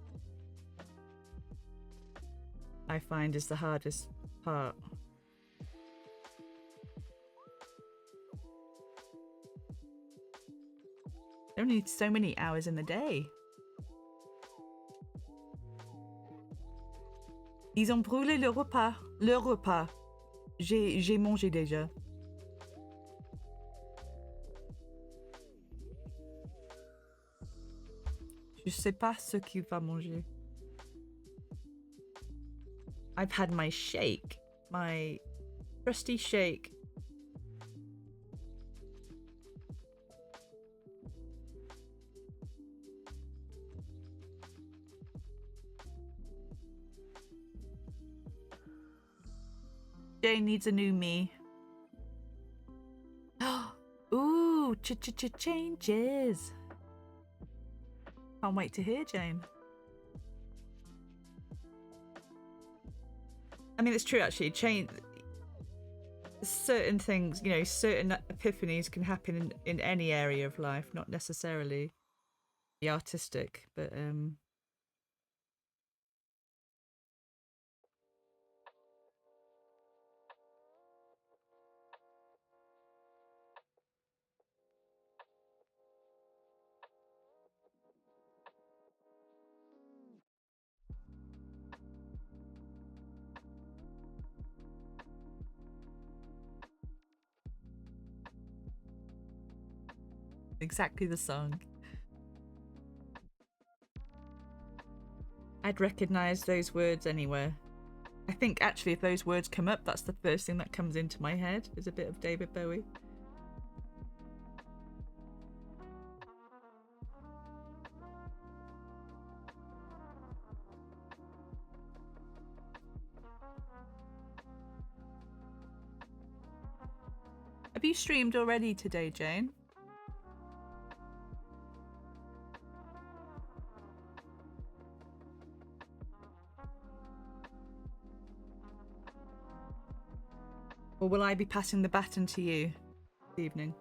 I find, is the hardest part. Only so many hours in the day. Ils ont brûlé le repas. Le repas. J'ai mangé déjà. Je sais pas ce qu'il va manger. I've had my shake. My trusty shake. Jane needs a new me. Ooh, changes. Can't wait to hear, Jane. I mean, it's true, actually. Certain things, you know, certain epiphanies can happen in any area of life, not necessarily the artistic, but exactly the song. I'd recognise those words anywhere. I think actually if those words come up, that's the first thing that comes into my head, is a bit of David Bowie. Have you streamed already today, Jane? Or will I be passing the baton to you this evening?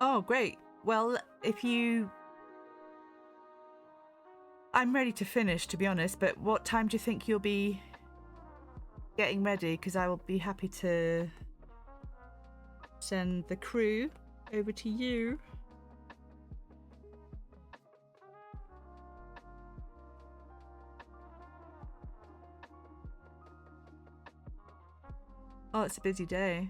Oh, great. Well, if you... I'm ready to finish, to be honest, but what time do you think you'll be getting ready? Because I will be happy to send the crew over to you. Oh, it's a busy day.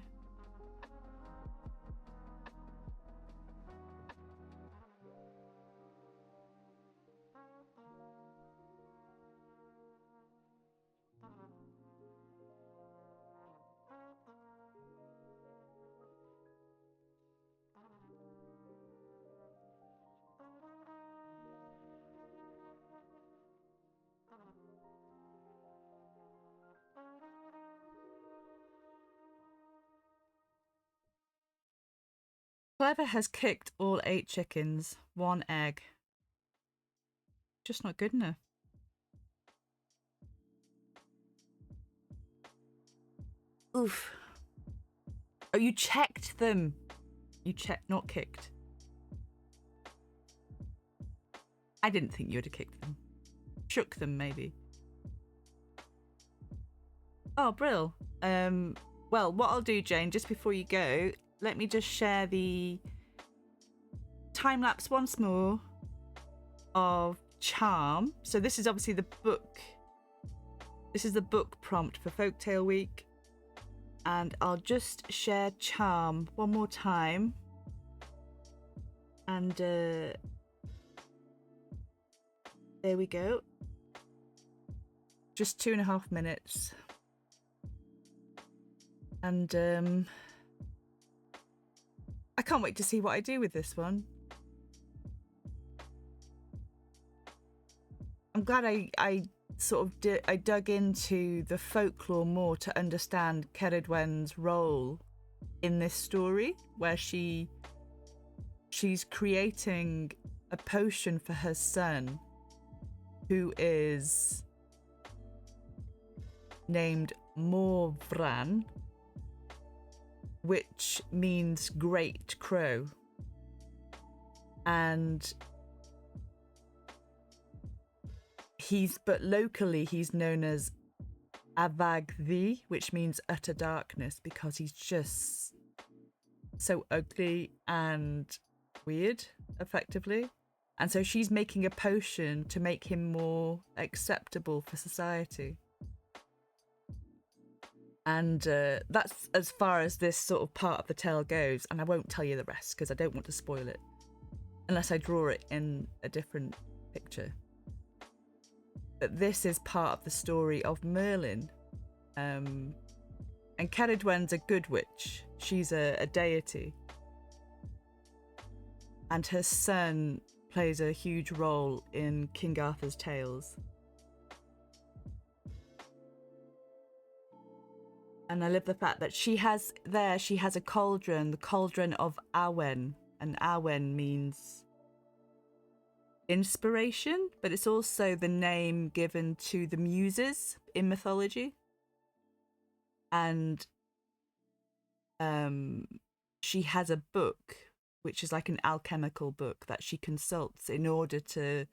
Clever has kicked all 8 chickens, 1 egg. Just not good enough. Oof. Oh, you checked them. You checked, not kicked. I didn't think you would have kicked them. Shook them, maybe. Oh, brill. Well, what I'll do, Jane, just before you go, let me just share the time-lapse once more of Charm. So this is obviously the book. This is the book prompt for Folktale Week. And I'll just share Charm one more time. And there we go. Just 2.5 minutes. And I can't wait to see what I do with this one. I'm glad I sort of I dug into the folklore more to understand Ceridwen's role in this story, where she's creating a potion for her son, who is named Morvran, which means great crow. And but locally he's known as Avagdhi, which means utter darkness, because he's just so ugly and weird, effectively. And so she's making a potion to make him more acceptable for society. And that's as far as this sort of part of the tale goes, and I won't tell you the rest because I don't want to spoil it unless I draw it in a different picture. But this is part of the story of Merlin. And Ceridwen's a good witch. She's a deity. And her son plays a huge role in King Arthur's tales. And I love the fact that she has a cauldron, the cauldron of Awen. And Awen means inspiration, but it's also the name given to the muses in mythology. And she has a book, which is like an alchemical book that she consults in order to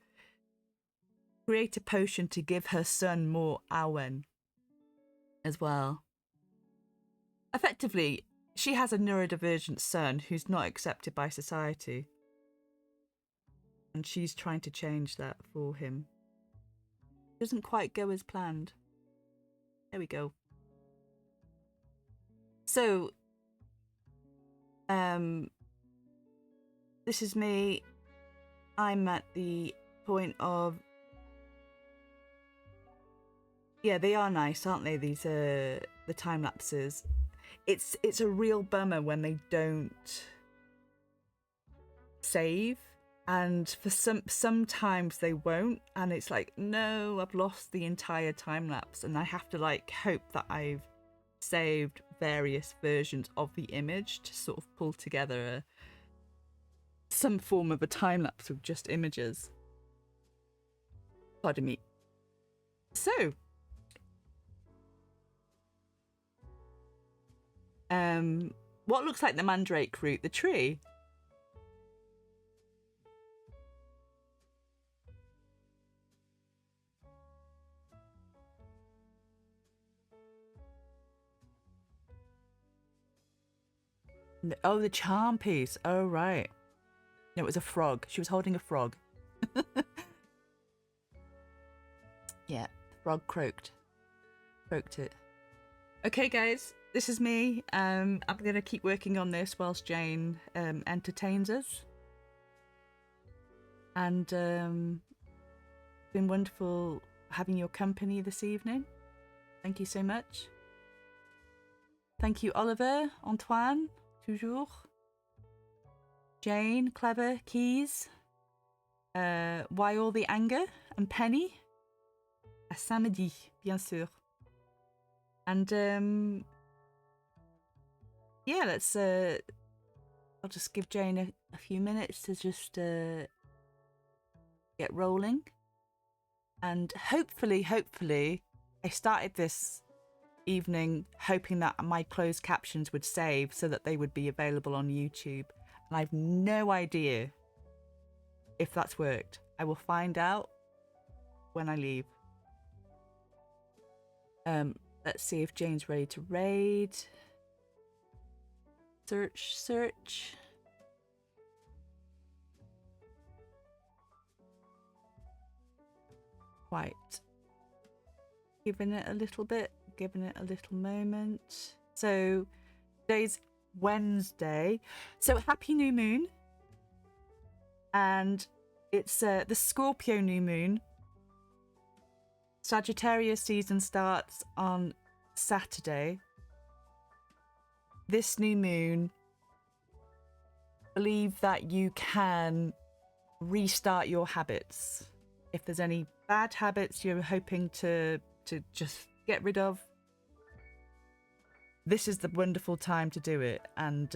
create a potion to give her son more Awen as well. Effectively, she has a neurodivergent son who's not accepted by society. And she's trying to change that for him. Doesn't quite go as planned. There we go. So, this is me. I'm at the point of... Yeah, they are nice, aren't they? These the time lapses. It's a real bummer when they don't save, and for sometimes they won't, and it's like, no, I've lost the entire time lapse, and I have to like hope that I've saved various versions of the image to sort of pull together some form of a time lapse with just images. Pardon me. So, what looks like the mandrake root, the tree. Oh, the charm piece. Oh, right. No, it was a frog. She was holding a frog. Yeah, the frog croaked. Croaked it. Okay, guys. This is me. I'm going to keep working on this whilst Jane entertains us. And it's been wonderful having your company this evening. Thank you so much. Thank you, Oliver, Antoine, toujours. Jane, Clever, Keys. Why all the anger? And Penny. À samedi, bien sûr. And yeah, let's I'll just give Jane a few minutes to just get rolling. And hopefully I started this evening hoping that my closed captions would save so that they would be available on YouTube, and I've no idea if that's worked. I will find out when I leave. Let's see if Jane's ready to raid. Search. Right. Giving it a little bit, giving it a little moment. So today's Wednesday. So happy new moon. And it's the Scorpio new moon. Sagittarius season starts on Saturday. This new moon, believe that you can restart your habits. If there's any bad habits you're hoping to just get rid of, this is the wonderful time to do it and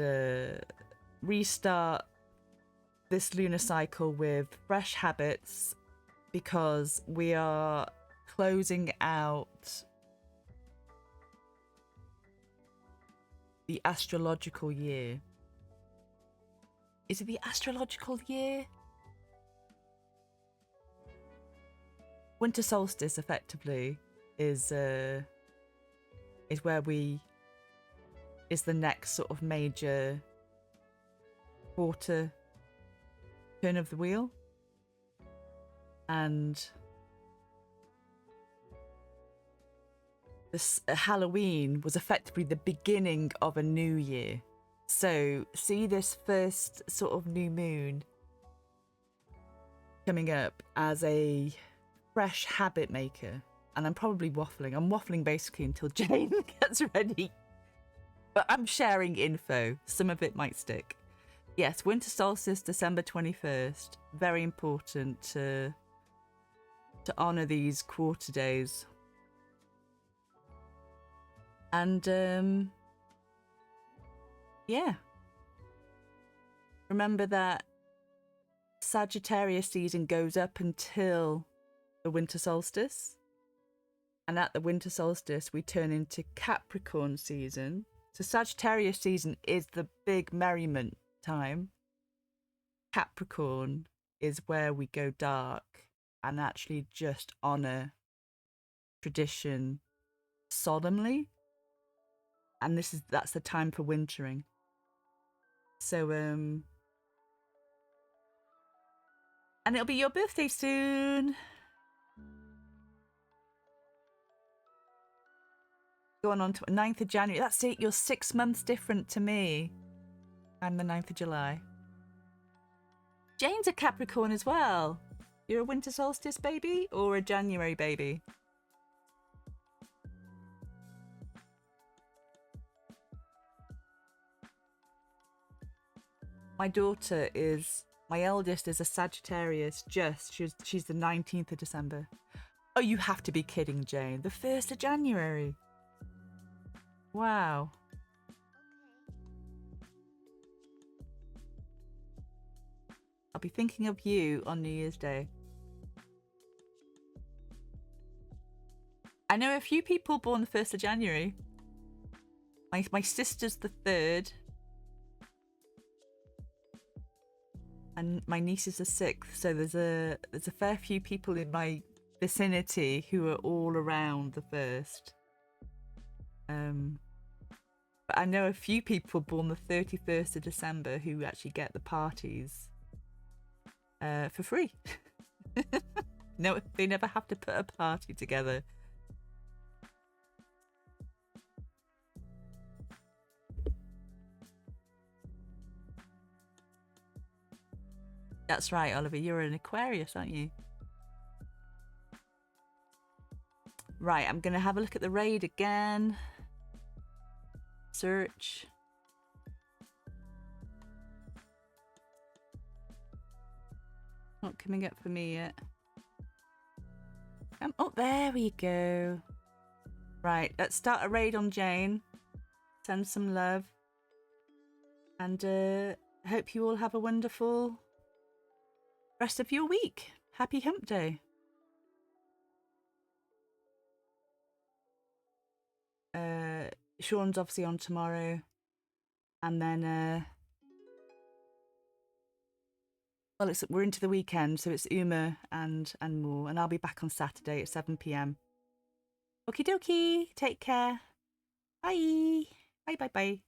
restart this lunar cycle with fresh habits, because we are closing out the astrological year. Is it the astrological year? Winter solstice effectively is the next sort of major quarter turn of the wheel, and this Halloween was effectively the beginning of a new year. So see this first sort of new moon coming up as a fresh habit maker. And I'm probably waffling. I'm waffling basically until Jane gets ready. But I'm sharing info. Some of it might stick. Yes, winter solstice, December 21st. Very important to honour these quarter days. And yeah. Remember that Sagittarius season goes up until the winter solstice. And at the winter solstice, we turn into Capricorn season. So Sagittarius season is the big merriment time. Capricorn is where we go dark and actually just honour tradition solemnly. And that's the time for wintering. So and it'll be your birthday soon. Going on to 9th of January. That's it. You're 6 months different to me. I'm the 9th of July. Jane's a Capricorn as well. You're a winter solstice baby or a January baby? My daughter is, my eldest is a Sagittarius. She's the 19th of December. Oh, you have to be kidding, Jane. The 1st of January. Wow. I'll be thinking of you on New Year's Day. I know a few people born the 1st of January. My sister's the 3rd. And my niece is the 6th. So there's a fair few people in my vicinity who are all around the 1st. But I know a few people born the 31st of December who actually get the parties for free. No, they never have to put a party together. That's right, Oliver. You're an Aquarius, aren't you? Right, I'm going to have a look at the raid again. Search. Not coming up for me yet. Oh, there we go. Right, let's start a raid on Jane. Send some love. And hope you all have a wonderful rest of your week. Happy Hump Day. Sean's obviously on tomorrow. And then well, we're into the weekend, so it's Uma and more, and I'll be back on Saturday at 7 p.m. Okie dokie, take care. Bye. Bye.